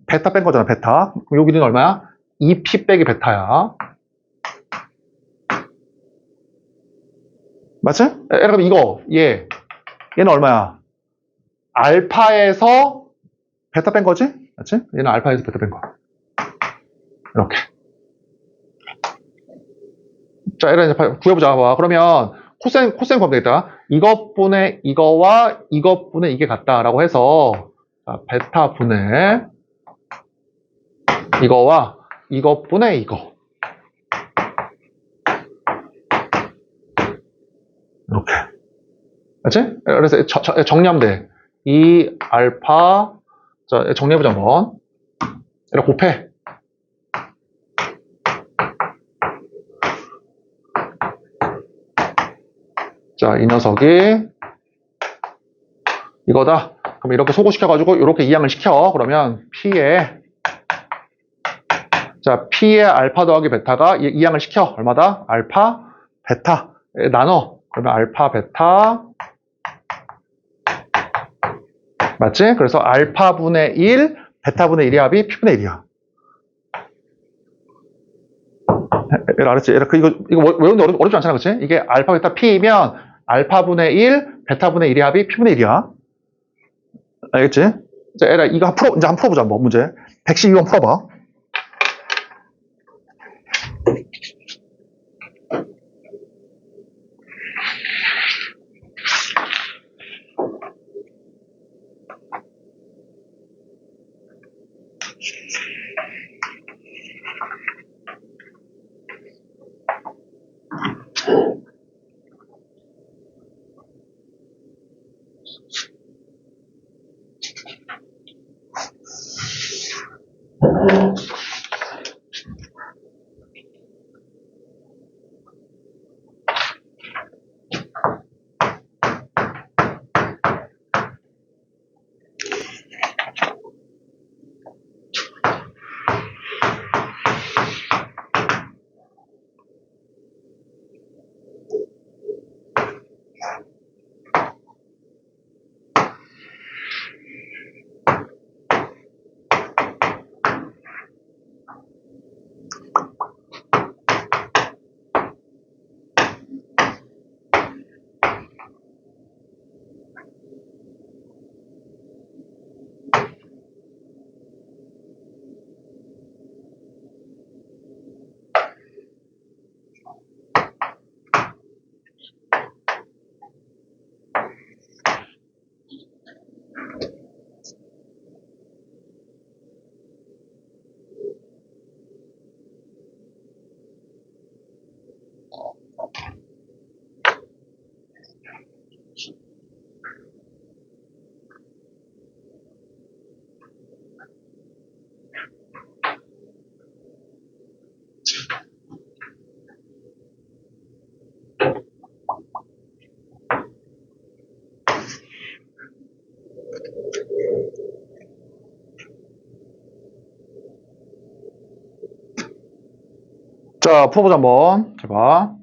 베타 뺀 거잖아, 베타. 그럼 요 길이는 얼마야? 2p 빼기 베타야. 맞지? 그럼 얘는 얼마야? 알파에서 베타 뺀 거지? 맞지? 얘는 알파에서 베타 뺀 거. 이렇게. 자, 이제 구해보자. 봐. 그러면 코사인 구하면 되겠다. 이것분의 이거와 이것분의 이게 같다라고 해서 베타분의 이거와 이것분의 이거. 이렇게. 맞지? 그래서 정리하면 돼. 이 알파, 자, 정리해보자, 한번. 이렇게 곱해. 자, 이 녀석이 이거다. 그럼 이렇게 소구시켜가지고 이렇게 이항을 시켜. 그러면 P에 알파 더하기 베타가 이항을 시켜. 얼마다? 알파, 베타. 나눠. 그러면 알파, 베타. 맞지? 그래서 알파분의 1, 베타분의 1의 합이 P분의 1이야. 알았지? 이거 외우는데 어렵지 않잖아. 그치? 이게 알파, 베타, P이면 알파분의 1, 베타분의 1의 합이 P분의 1이야. 알겠지? 자, 에라, 이제 한번 풀어보자. 뭐, 문제. 112번 풀어봐. 자, 풀어보자, 한번. 자, 봐.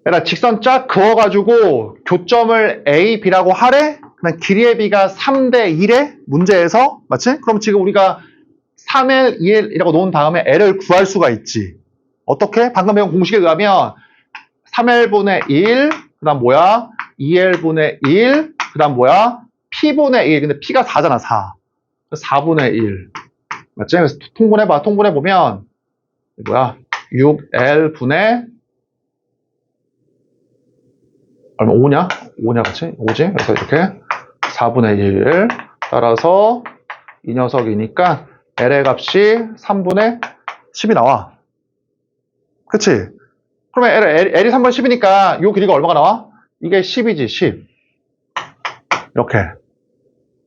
얘들아, 직선 쫙 그어가지고 교점을 A, B라고 하래? 그냥 길이의 B가 3대 1에 문제에서, 맞지? 그럼 지금 우리가 3L, 2L이라고 놓은 다음에 L을 구할 수가 있지. 어떻게? 방금 배운 공식에 의하면 3L분의 1, 그 다음 뭐야? 2L분의 1, 그 다음 뭐야? P분의 1. 근데 P가 4잖아, 4. 4분의 1. 맞지? 그래서 통분해봐. 통분해보면, 뭐야? 6L분의 얼마? 5냐? 5냐, 그치? 5지? 그래서 이렇게 4분의 1. 따라서 이 녀석이니까 L의 값이 3분의 10이 나와. 그치? 그러면 L이 3분의 10이니까 이 길이가 얼마가 나와? 이게 10이지, 10. 이렇게.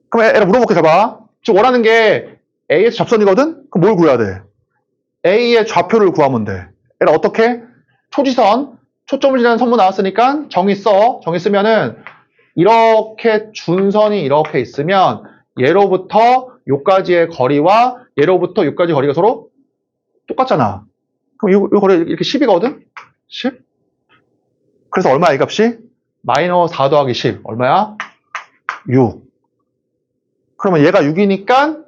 그럼 L을 물어볼게, 봐. 지금 원하는 게 A에서 접선이거든? 그럼 뭘 구해야 돼? A의 좌표를 구하면 돼. L 어떻게? 초지선. 초점을 지나는 선분 나왔으니까 정의 써. 정의 쓰면은 이렇게 준선이 이렇게 있으면 얘로부터 요까지의 거리와 얘로부터 요까지 거리가 서로 똑같잖아. 그럼 요 거리 이렇게 10이거든? 10? 그래서 얼마야 이 값이? 마이너스 4 더하기 10. 얼마야? 6. 그러면 얘가 6이니까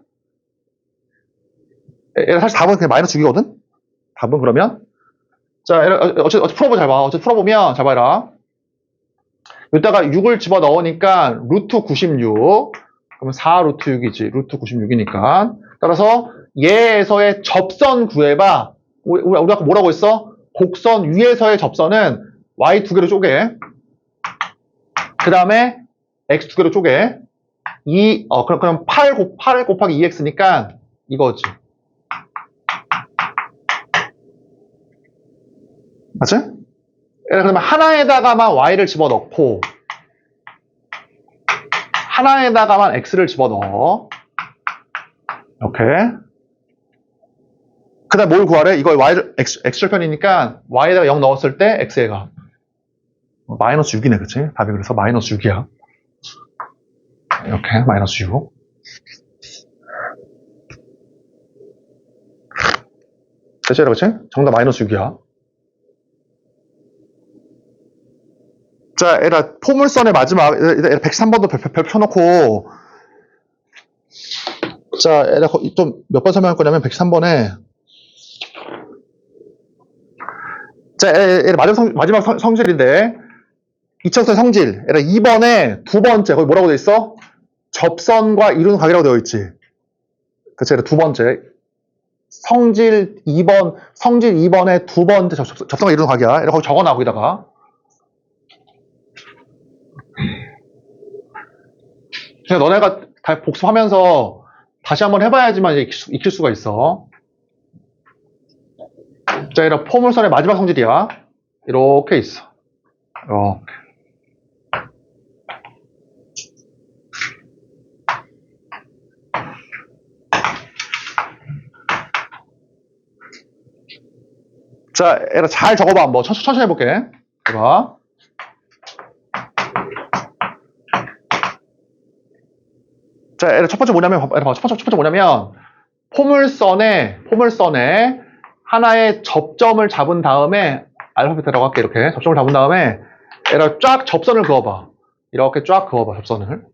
얘가 사실 답은 그냥 마이너스 6이거든? 답은 그러면 자, 어쨌든 풀어보자, 잘 봐. 어쨌든 풀어보면, 잘 봐라. 여기다가 6을 집어 넣으니까, 루트 96. 그러면 4 루트 6이지. 루트 96이니까. 따라서, 얘에서의 접선 구해봐. 우리 아까 뭐라고 했어? 곡선 위에서의 접선은 y 두 개로 쪼개. 그 다음에 x 두 개로 쪼개. 그럼 8 곱하기 2x니까 이거지. 맞지? 그러면 하나에다가만 y를 집어넣고 하나에다가만 x를 집어넣어. 이렇게. 그 다음 뭘 구하래? 이걸 y를 x절편이니까 y에다가 0 넣었을 때 x의 값 마이너스 6이네. 그치? 답이 그래서 마이너스 6이야. 이렇게 마이너스 6. 됐지, 그렇지? 정답 마이너스 6이야. 자, 얘들아, 포물선의 마지막, 103번도 별 펴놓고, 자, 얘들아, 좀 몇 번 설명할 거냐면, 103번에, 자, 얘들아, 마지막 성질인데, 2차선 성질. 얘들아, 2번에 두 번째, 거기 뭐라고 돼 있어? 접선과 이루는 관계라고 되어 있지. 그치, 얘들아, 두 번째. 성질 2번에 두 번째 접선과 이루는 관계야. 얘들아, 거기 적어놔, 거기다가. 그냥 너네가 다 복습하면서 다시 한번 해봐야지만 이제 익힐 수가 있어. 자, 이런 포물선의 마지막 성질이야. 이렇게 있어. 이렇게. 자, 얘들아 잘 적어봐. 한번 천천히 해볼게. 봐. 자, 얘들아 첫 번째 뭐냐면, 첫 번째 뭐냐면, 포물선에 하나의 접점을 잡은 다음에, 알파벳이라고 할게, 이렇게. 접점을 잡은 다음에, 얘들아 쫙 접선을 그어봐. 이렇게 쫙 그어봐, 접선을.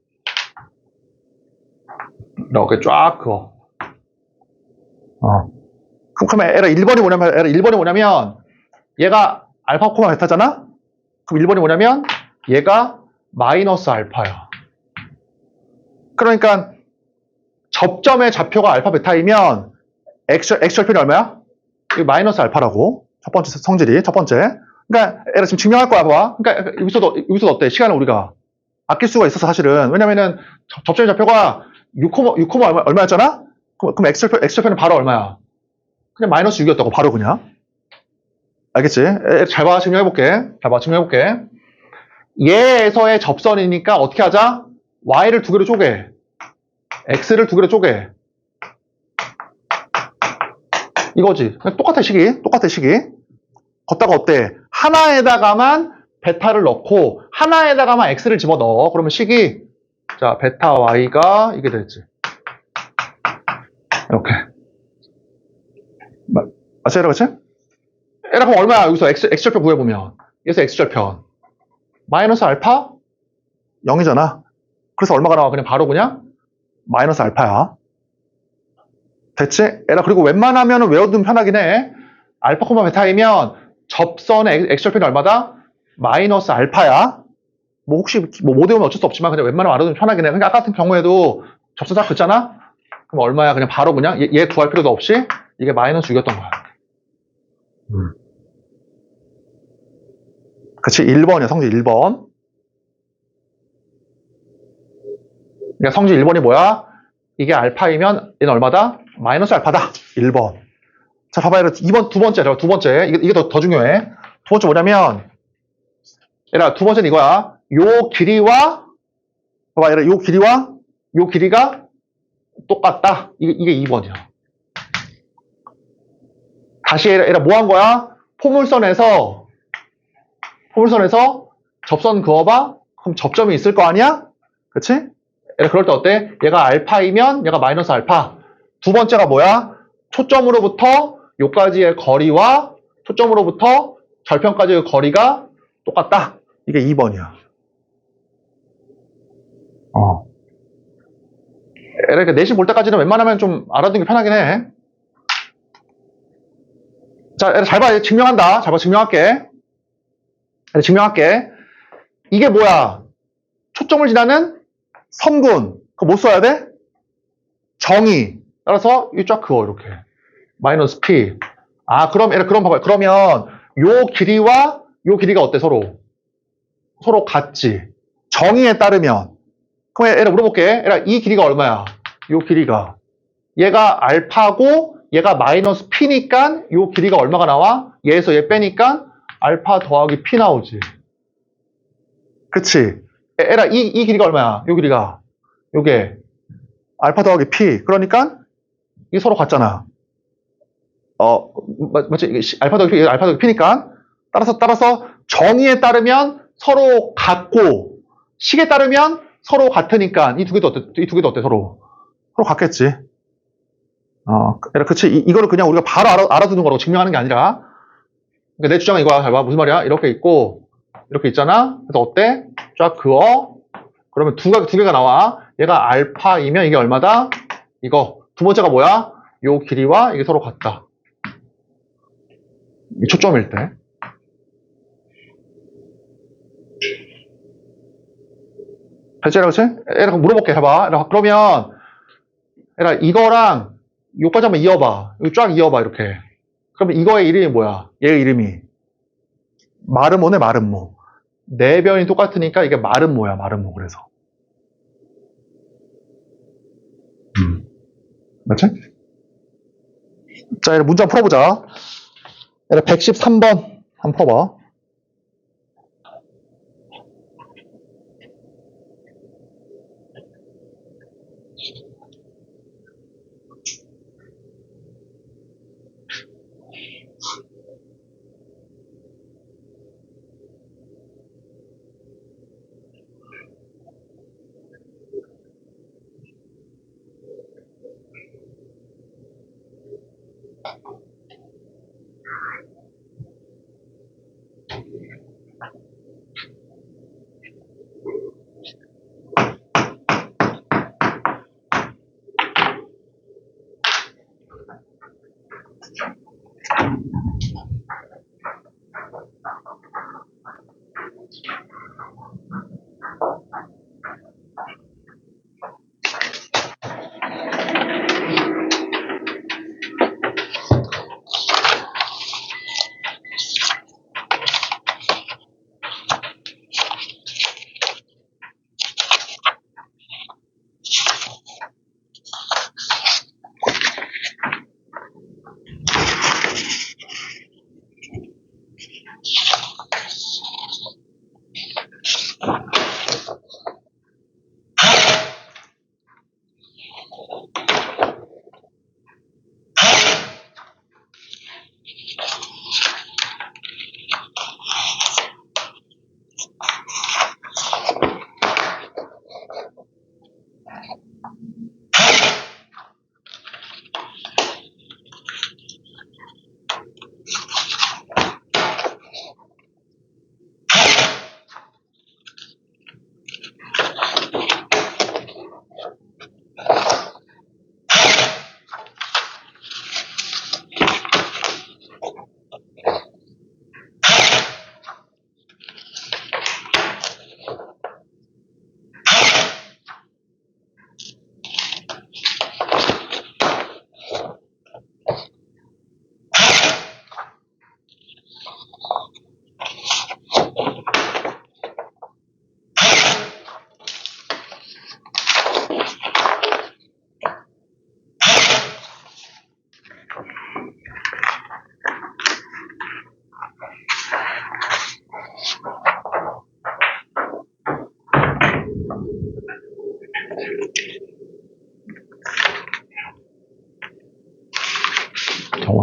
이렇게 쫙 그어. 그럼 얘들아 1번이 뭐냐면, 얘가 알파, 베타잖아? 그럼 1번이 뭐냐면, 얘가 마이너스 알파야. 그러니까 접점의 좌표가 알파 베타이면 x절편이 얼마야? 이게 마이너스 알파라고. 첫 번째 성질이 첫 번째. 그러니까 얘가 지금 증명할 거야, 봐. 그러니까 여기서도 어때? 시간을 우리가 아낄 수가 있어서 사실은. 왜냐면은 접점의 좌표가 6, 얼마였잖아? 그럼 x절편은 바로 얼마야? 그냥 마이너스 6이었다고 바로 그냥. 알겠지? 잘 봐, 증명해볼게. 얘에서의 접선이니까 어떻게 하자? y를 두 개로 쪼개. x를 두 개로 쪼개. 이거지. 똑같아, 식이. 걷다가 어때? 하나에다가만 베타를 넣고, 하나에다가만 x를 집어넣어. 그러면 식이, 자, 베타 y가 이게 되지. 이렇게. 맞지? 그렇지? 얘라 그럼 얼마야? 여기서 x절편 구해보면. 여기서 x절편. 마이너스 알파? 0이잖아. 그래서 얼마가 나와? 그냥 바로 마이너스 알파야. 됐지? 얘라 그리고 웬만하면 외워두면 편하긴 해. 알파, 베타이면 접선의 x절편이 얼마다? 마이너스 알파야. 뭐 혹시 못 외우면 어쩔 수 없지만 그냥 웬만하면 알아두면 편하긴 해. 그러니까 아까 같은 경우에도 접선 딱 긋잖아? 그럼 얼마야? 그냥 바로 얘 구할 필요도 없이 이게 마이너스 6이었던 거야. 그치? 1번이야, 성질 1번. 그러니까 성질 1번이 뭐야? 이게 알파이면 얘는 얼마다? 마이너스 알파다. 1번. 자, 봐봐. 두 번째. 이게 더 중요해. 두 번째 뭐냐면, 얘들아, 두 번째는 이거야. 요 길이와, 봐봐. 얘들아, 요 길이가 똑같다. 이게 2번이야. 다시 얘들아, 뭐 한 거야? 포물선에서 접선 그어봐? 그럼 접점이 있을 거 아니야? 그치? 그럴 때 어때? 얘가 알파이면 얘가 마이너스 알파. 두 번째가 뭐야? 초점으로부터 요까지의 거리와 초점으로부터 절편까지의 거리가 똑같다. 이게 2번이야. 이렇게 내신 볼 때까지는 웬만하면 좀 알아두는 게 편하긴 해. 자, 잘 봐. 증명한다. 잘 봐. 증명할게. 이게 뭐야? 초점을 지나는 선분. 그거 뭐 써야 돼? 정의. 따라서 이 쫙 그어, 이렇게. 마이너스 p. 그럼 봐봐요. 그러면 요 길이가 어때, 서로? 서로 같지. 정의에 따르면. 그럼 얘라 물어볼게. 이 길이가 얼마야? 요 길이가. 얘가 알파고, 얘가 마이너스 p니까 요 길이가 얼마가 나와? 얘에서 얘 빼니까 알파 더하기 p 나오지. 그치? 이 길이가 얼마야? 요 길이가. 요게. 알파 더하기 p. 그러니까 이게 서로 같잖아. 맞지? 알파 더하기 p니까. 따라서 정의에 따르면 서로 같고, 식에 따르면 서로 같으니까 이 두 개도 어때? 이 두 개도 어때? 서로 같겠지. 그치. 이거를 그냥 우리가 바로 알아두는 거라고 증명하는 게 아니라, 그러니까 내 주장은 이거야. 잘 봐. 무슨 말이야? 이렇게 있고, 이렇게 있잖아? 그래서 어때? 쫙 그어. 그러면 두 개가 나와. 얘가 알파이면 이게 얼마다? 이거. 두 번째가 뭐야? 요 길이와 이게 서로 같다. 이 초점일 때. 그치? 얘랑 물어볼게. 해봐. 그러면, 얘랑 이거랑 요까지 한번 이어봐. 이거 쫙 이어봐. 이렇게. 그러면 이거의 이름이 뭐야? 얘의 이름이. 마름모네, 마름모. 네 변이 똑같으니까 이게 마름모야, 마름모. 그래서. 맞지? 자, 문제 한번 풀어보자. 113번 한번 풀어봐.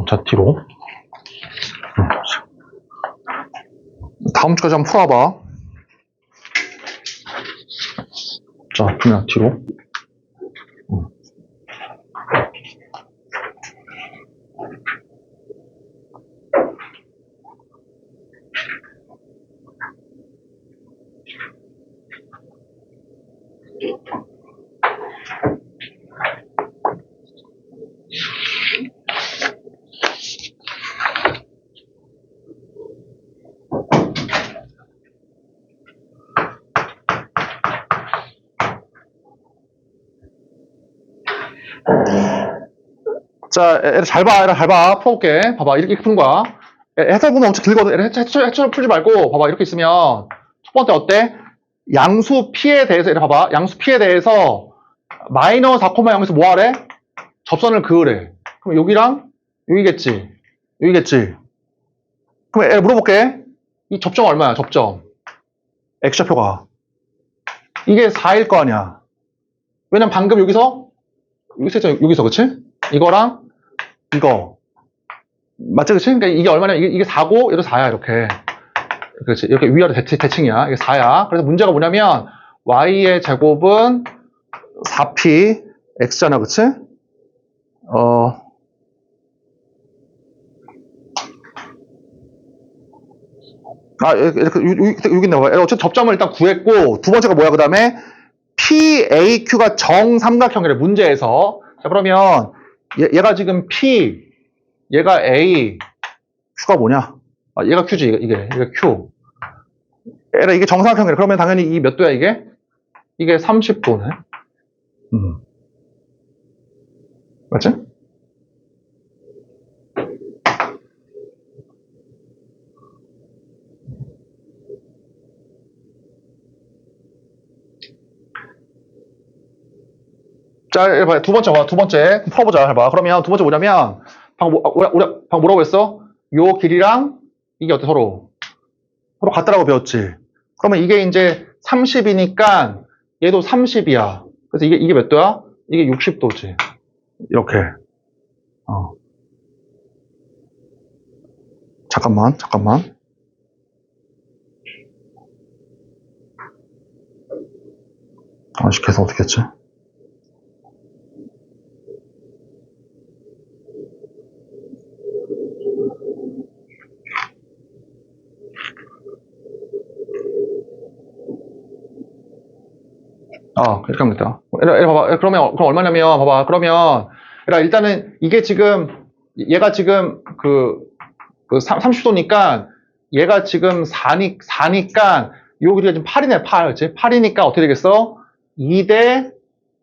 자, 뒤로. 다음 주까지 한번 풀어봐. 자, 그냥 뒤로. 자, 애들 잘 봐, 풀어볼게. 봐봐, 이렇게 푸는 거야. 해설 보면 엄청 길거든. 해설 풀지 말고, 봐봐, 이렇게 있으면, 첫 번째 어때? 양수 P에 대해서, 이렇게 봐봐. 양수 P에 대해서, 마이너 4,0에서 뭐 하래? 접선을 그으래. 그럼 여기랑, 여기겠지. 그럼 애들 물어볼게. 이 접점 얼마야, 접점? X좌표가. 이게 4일 거 아니야. 왜냐면 방금 여기서 했잖아, 여기서, 그치? 이거랑, 이거. 맞지, 그치? 그러니까 이게 얼마냐? 이게 4고, 얘도 4야, 이렇게. 그렇지. 이렇게 위아래 대칭이야. 이게 4야. 그래서 문제가 뭐냐면, y의 제곱은 4p x잖아, 그치? 여기 있네. 어쨌든 접점을 일단 구했고, 두 번째가 뭐야, 그 다음에? PAQ가 정삼각형이래, 문제에서. 자, 그러면, 얘가 지금 P, 얘가 A, Q가 뭐냐? 얘가 Q지, 이게 Q. 얘라, 이게 정삼각형이래. 그러면 당연히 이 몇 도야, 이게? 이게 30도네. 맞지? 자, 해봐. 두 번째, 두 번째. 풀어보자. 해봐. 그러면 두 번째 뭐냐면, 방금 뭐라고 했어? 요 길이랑 이게 어때, 서로? 서로 같다라고 배웠지? 그러면 이게 이제 30이니까 얘도 30이야. 그래서 이게 몇 도야? 이게 60도지. 이렇게. 잠깐만. 아씨, 계속 어떻게 했지? 이렇게 하면 됐다. 봐봐. 그럼 얼마냐면, 봐봐. 그러면, 일단은 이게 지금, 얘가 지금 30도니까, 얘가 지금 4니까, 요 길이가 지금 8이네, 8. 그치? 8이니까 어떻게 되겠어? 2대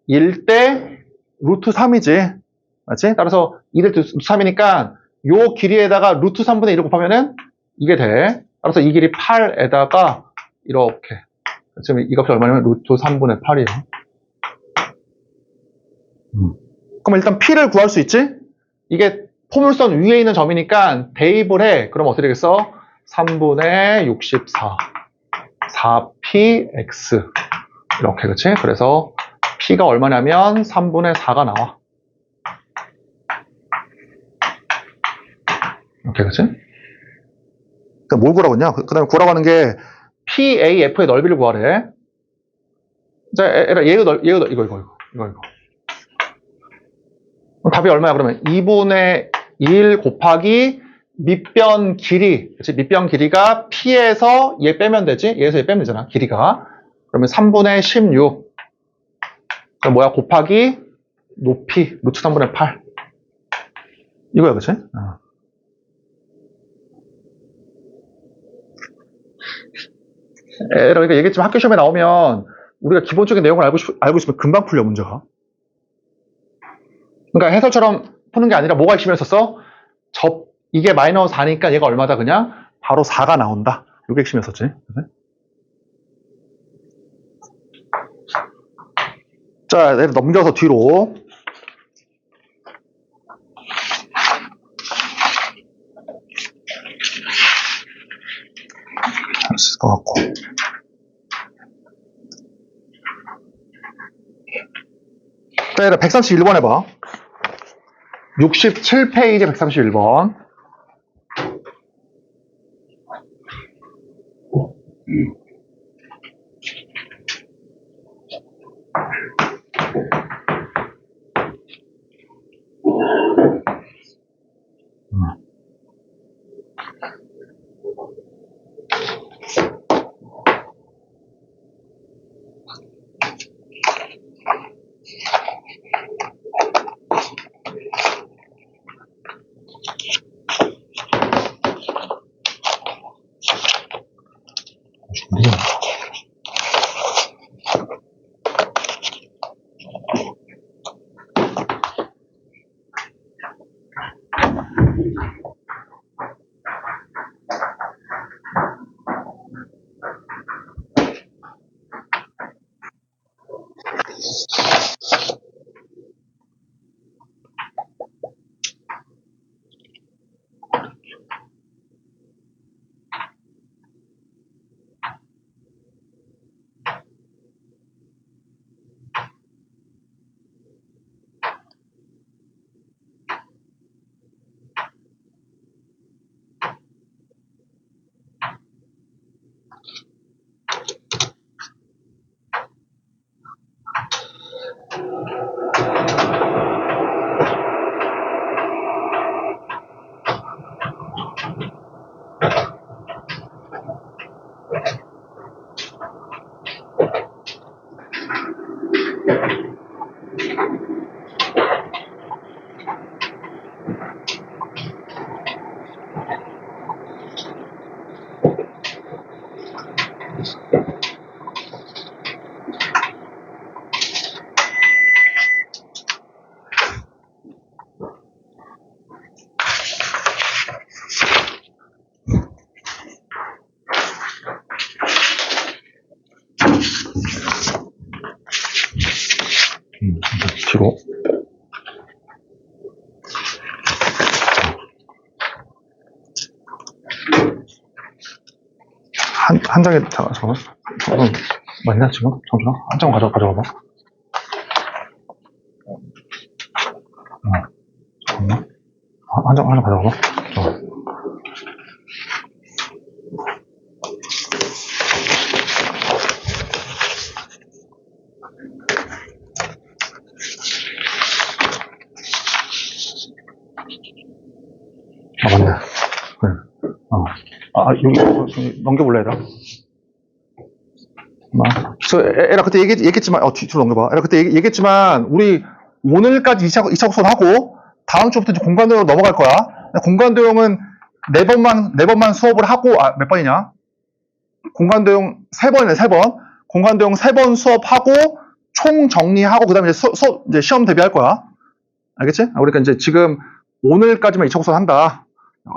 1대 루트 3이지. 맞지? 따라서 2대 루트 3이니까, 요 길이에다가 루트 3분의 1을 곱하면은, 이게 돼. 따라서 이 길이 8에다가, 이렇게. 지금 이 값이 얼마냐면 루트 3분의 8이에요. 그럼 일단 P를 구할 수 있지? 이게 포물선 위에 있는 점이니까 대입을 해. 그럼 어떻게 되겠어? 3분의 64. 4px. 이렇게, 그치? 그래서 P가 얼마냐면 3분의 4가 나와. 이렇게, 그치? 그러니까 뭘 구하라고 했냐? 그 다음에 구하라고 하는 게 PAF의 넓이를 구하래. 자, 이거. 그럼 답이 얼마야, 그러면? 2분의 1 곱하기 밑변 길이. 그치? 밑변 길이가 P에서 얘 빼면 되지? 얘에서 얘 빼면 되잖아, 길이가. 그러면 3분의 16. 그럼 뭐야? 곱하기 높이. 루트 3분의 8. 이거야, 그치? 그러니까 얘기했지만 학교 시험에 나오면 우리가 기본적인 내용을 알고 있으면 금방 풀려, 문제가. 그러니까 해설처럼 푸는 게 아니라 뭐가 핵심이었었어? 이게 마이너스 4니까 얘가 얼마다, 그냥? 바로 4가 나온다. 이게 핵심이었었지. 자, 넘겨서 뒤로. 있을 것 같고. 자, 131번 해봐. 67페이지 131번. 뒤로. 한 장에, 잠깐만. 맞냐, 지금? 잠시만. 한 장 가져가봐. 잠깐만. 한 장 가져가봐. 맞네. 그래. 여기 넘겨볼래, 얘들아? 에라, 그때 얘기했지만, 뒤로 넘겨봐. 에라, 그때 얘기했지만, 우리 오늘까지 2차 곡선 하고, 다음 주부터 이제 공간도형으로 넘어갈 거야. 공간도형은 네 번만 수업을 하고, 몇 번이냐? 공간도형 3번이네, 3번. 공간도형 3번 수업하고, 총 정리하고, 그 다음에 이제 시험 대비할 거야. 알겠지? 그러니까 이제 지금 오늘까지만 2차 곡선 한다.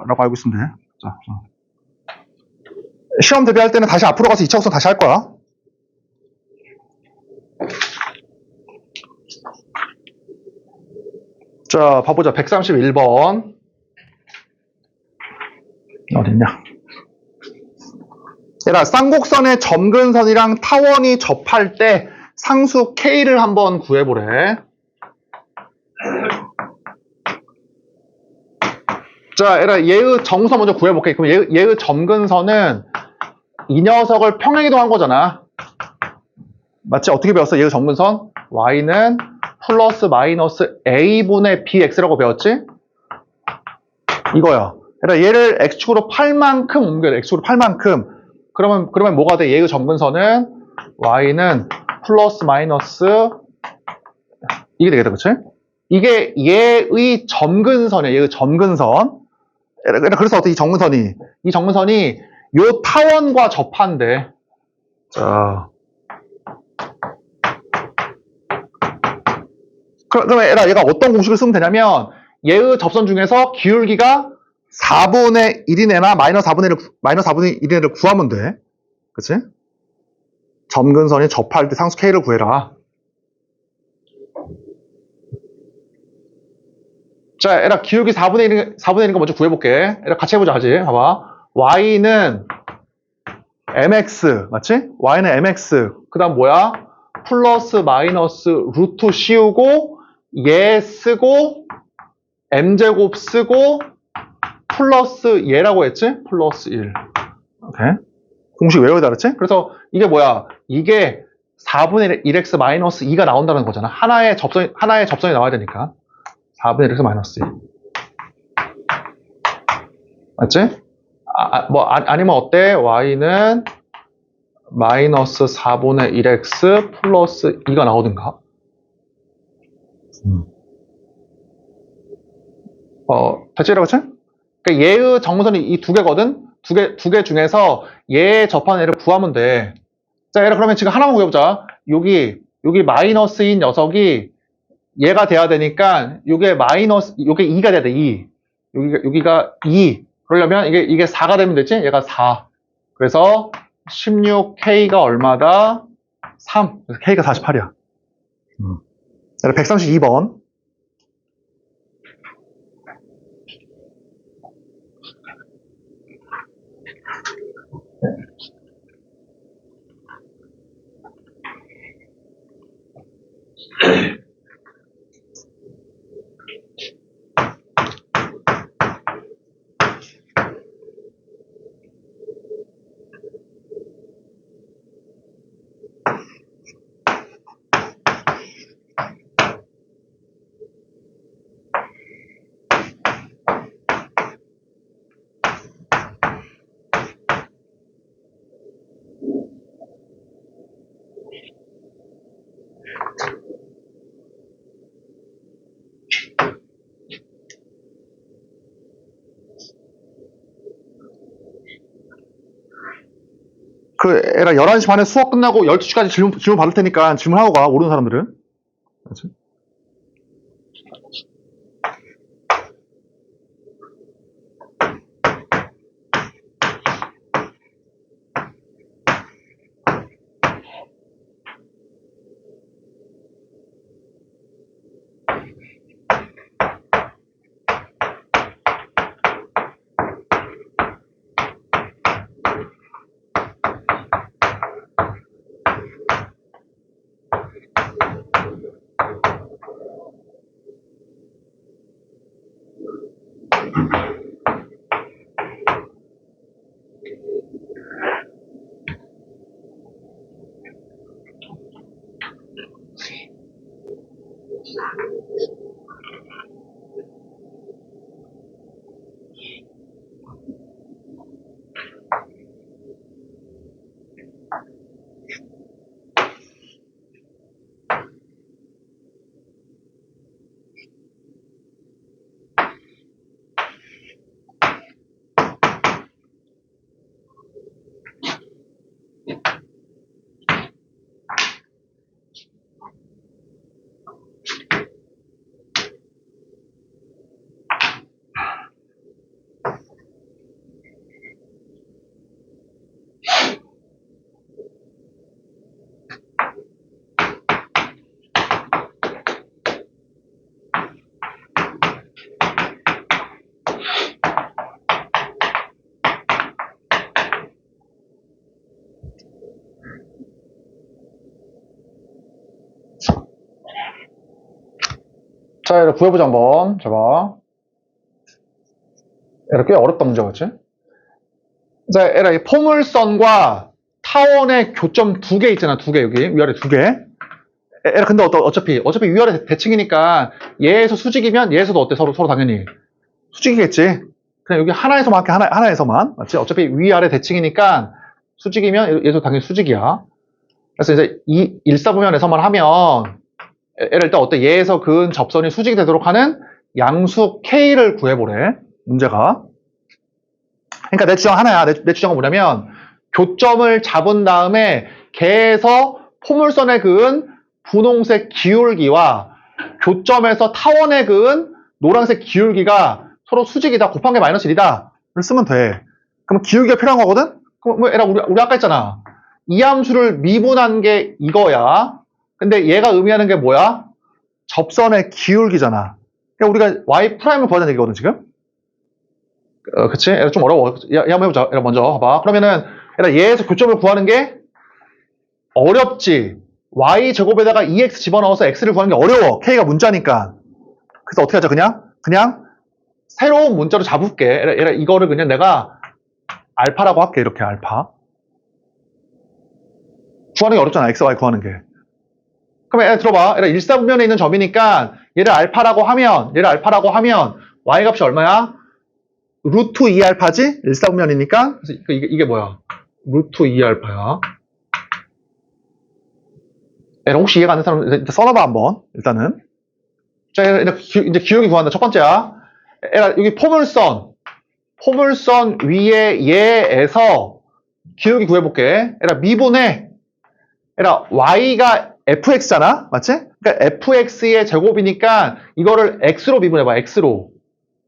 라고 알고 있으면 돼. 자. 시험 대비할 때는 다시 앞으로 가서 2차 곡선 다시 할 거야. 자, 봐보자. 131번. 어딨냐? 얘들아, 쌍곡선의 점근선이랑 타원이 접할 때 상수 K를 한번 구해보래. 자, 얘들아, 얘의 정선 먼저 구해볼게. 그럼 얘의 점근선은 이 녀석을 평행이동한 거잖아. 맞지? 어떻게 배웠어? 얘의 점근선? Y는 플러스 마이너스 A분의 BX라고 배웠지? 이거야. 그러니까 얘를 X축으로 8만큼 옮겨야 돼. X축으로 8만큼. 그러면 뭐가 돼? 얘의 점근선은 Y는 플러스 마이너스 이게 되겠다. 그치? 이게 얘의 점근선이야. 얘의 점근선. 그래서 어때? 이 점근선이 요 타원과 접한대. 자. 그러면 얘가 어떤 공식을 쓰면 되냐면 얘의 접선 중에서 기울기가 4분의 1인 애나 마이너스 4분의 1인 애를 구하면 돼. 그치? 점근선이 접할 때 상수 K를 구해라. 자, 얘들아, 기울기 4분의 1인 거 먼저 구해볼게. 얘들아, 같이 해보자, 하지. 봐봐. Y는 mx, 맞지? Y는 mx. 그 다음 뭐야? 플러스 마이너스 루트 씌우고 얘 쓰고 m제곱 쓰고 플러스 얘라고 했지? 플러스 1. 오케이. 공식 외워야 알았지? 그래서 이게 뭐야? 이게 4분의 1x 마이너스 2가 나온다는 거잖아. 하나의 접선이 나와야 되니까. 4분의 1x 마이너스 2. 맞지? 아니면 어때? y는 마이너스 4분의 1x 플러스 2가 나오든가. 대체라고 했지? 그러니까 얘의 정근선이 이 두 개거든? 두 개 중에서 얘 접하는 애를 구하면 돼. 자, 얘를 그러면 지금 하나만 구해보자. 여기 마이너스인 녀석이 얘가 돼야 되니까 요게 2가 돼야 돼. 2. 여기가 2. 그러려면 이게 4가 되면 되지? 얘가 4. 그래서 16K가 얼마다? 3. 그래서 K가 48이야. 132번. 에라 11시 반에 수업 끝나고 12시까지 질문 받을 테니까 질문하고 가, 모르는 사람들은. 그렇지? 자, 얘를 구해보자, 한번. 잡아. 얘를 꽤 어렵다, 문제가, 그치? 자, 얘라, 이 포물선과 타원의 교점 2개 있잖아, 2개, 여기. 위아래 2개. 얘라, 근데 어차피 위아래 대칭이니까 얘에서 수직이면 얘에서도 어때? 서로 당연히. 수직이겠지? 그냥 여기 하나에서만 할게, 하나에서만. 맞지? 어차피 위아래 대칭이니까 수직이면 얘도 당연히 수직이야. 그래서 이제 이 일사분면에서만 하면 얘를 일단 어때? 얘에서 그은 접선이 수직이 되도록 하는 양수 K를 구해보래. 문제가. 그러니까 내 주장 하나야. 내 주장은 뭐냐면 교점을 잡은 다음에 걔에서 포물선에 그은 분홍색 기울기와 교점에서 타원에 그은 노란색 기울기가 서로 수직이다. 곱한 게 마이너스 1이다. 를 쓰면 돼. 그럼 기울기가 필요한 거거든? 그럼 뭐, 우리 아까 했잖아. 이 함수를 미분한 게 이거야. 근데 얘가 의미하는 게 뭐야? 접선의 기울기잖아. 그러니까 우리가 y 프라임을 구하자는 얘기거든, 지금? 그치? 좀 어려워. 한번 해보자. 먼저 봐봐. 그러면은 얘에서 교점을 구하는 게 어렵지. y 제곱에다가 2x 집어넣어서 x를 구하는 게 어려워. k가 문자니까. 그래서 어떻게 하자? 그냥 새로운 문자로 잡을게. 이거를 그냥 내가 알파라고 할게. 이렇게 알파. 구하는 게 어렵잖아. x, y 구하는 게. 그럼 들어봐. 일사분면에 있는 점이니까 얘를 알파라고 하면 y 값이 얼마야? 루트 2알파지? 일사분면이니까. 그래서 이게 뭐야? 루트 2알파야. 혹시 이해가 안 되는 사람 써놔봐 한번. 일단은. 자, 이제 기울기 구한다. 첫 번째야. 여기 포물선 위에 얘에서 기울기 구해볼게. 미분해. y가 fx잖아, 맞지? 그러니까 fx의 제곱이니까 이거를 x로 미분해봐. x로.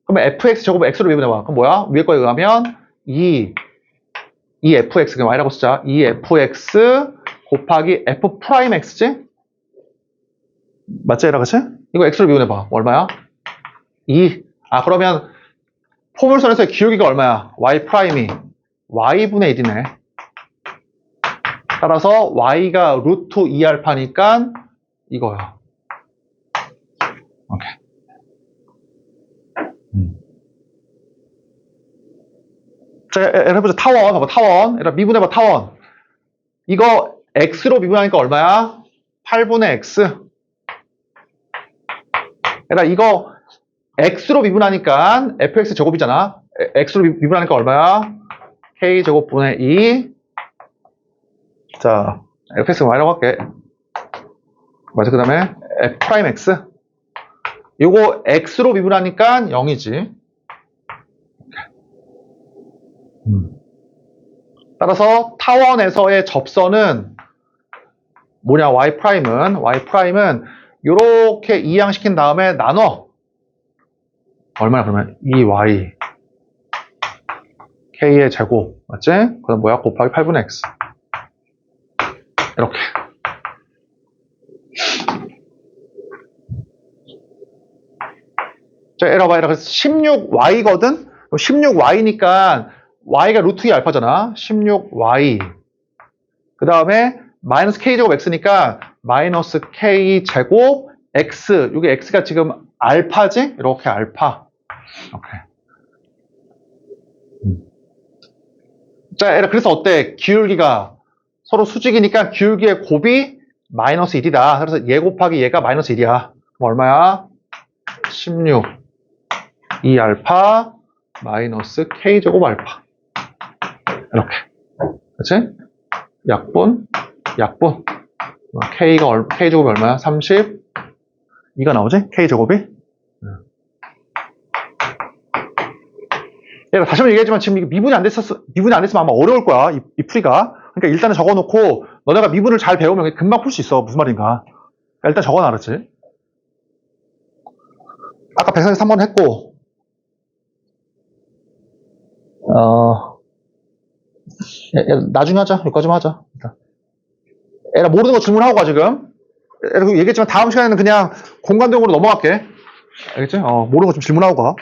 그러면 fx 제곱을 x로 미분해봐. 그럼 뭐야? 위에 거에 의하면 2fx, 그냥 y라고 쓰자. 2fx 곱하기 f 프라임 x지? 맞지? 얘라 그치? 이거 x로 미분해봐. 얼마야? 2. 그러면 포물선에서의 기울기가 얼마야? y 프라임이 y분의 1이네. 따라서 y가 루트 2알파니까 이거야. 오케이. 자, 해보자. 타원. 봐봐, 타원. 미분해봐, 타원. 이거 x로 미분하니까 얼마야? 8분의 x. 이거 x로 미분하니까 fx 제곱이잖아. x로 미분하니까 얼마야? k 제곱분의 2. 자, fx가 y라고 할게. 맞아, 그 다음에 f 프라임 x. 요거 x로 미분하니까 0이지. 따라서 타원에서의 접선은 뭐냐? y'은 요렇게 이항시킨 다음에 나눠. 얼마나 그러면 2y k의 제곱 맞지? 그다음 뭐야? 곱하기 8분의 x 이렇게. 자, 에러 봐. 그래서 16y거든? 16y니까 y가 루트 2 알파잖아. 16y. 그 다음에 마이너스 k제곱 x니까 마이너스 k제곱 x. 이게 x가 지금 알파지? 이렇게 알파. 이렇게. 자, 에러 그래서 어때? 기울기가 서로 수직이니까 기울기의 곱이 마이너스 1이다. 그래서 얘 곱하기 얘가 마이너스 1이야. 그럼 얼마야? 16 2알파 마이너스 k제곱 알파 이렇게. 그치? 약분 k제곱이 얼마야? 32가 나오지? k제곱이. 얘가 다시 한번 얘기하지만 지금 이게 미분이 안 됐으면 아마 어려울 거야. 이 풀이가. 그러니까 일단은 적어놓고 너네가 미분을 잘 배우면 금방 풀 수 있어. 무슨 말인가. 그러니까 일단 적어놔. 알았지? 아까 133번 했고 나중에 하자. 여기까지만 하자. 일단. 에라 모르는 거 질문하고 가 지금. 에라 얘기했지만 다음 시간에는 그냥 공간대용으로 넘어갈게. 알겠지? 모르는 거 좀 질문하고 가.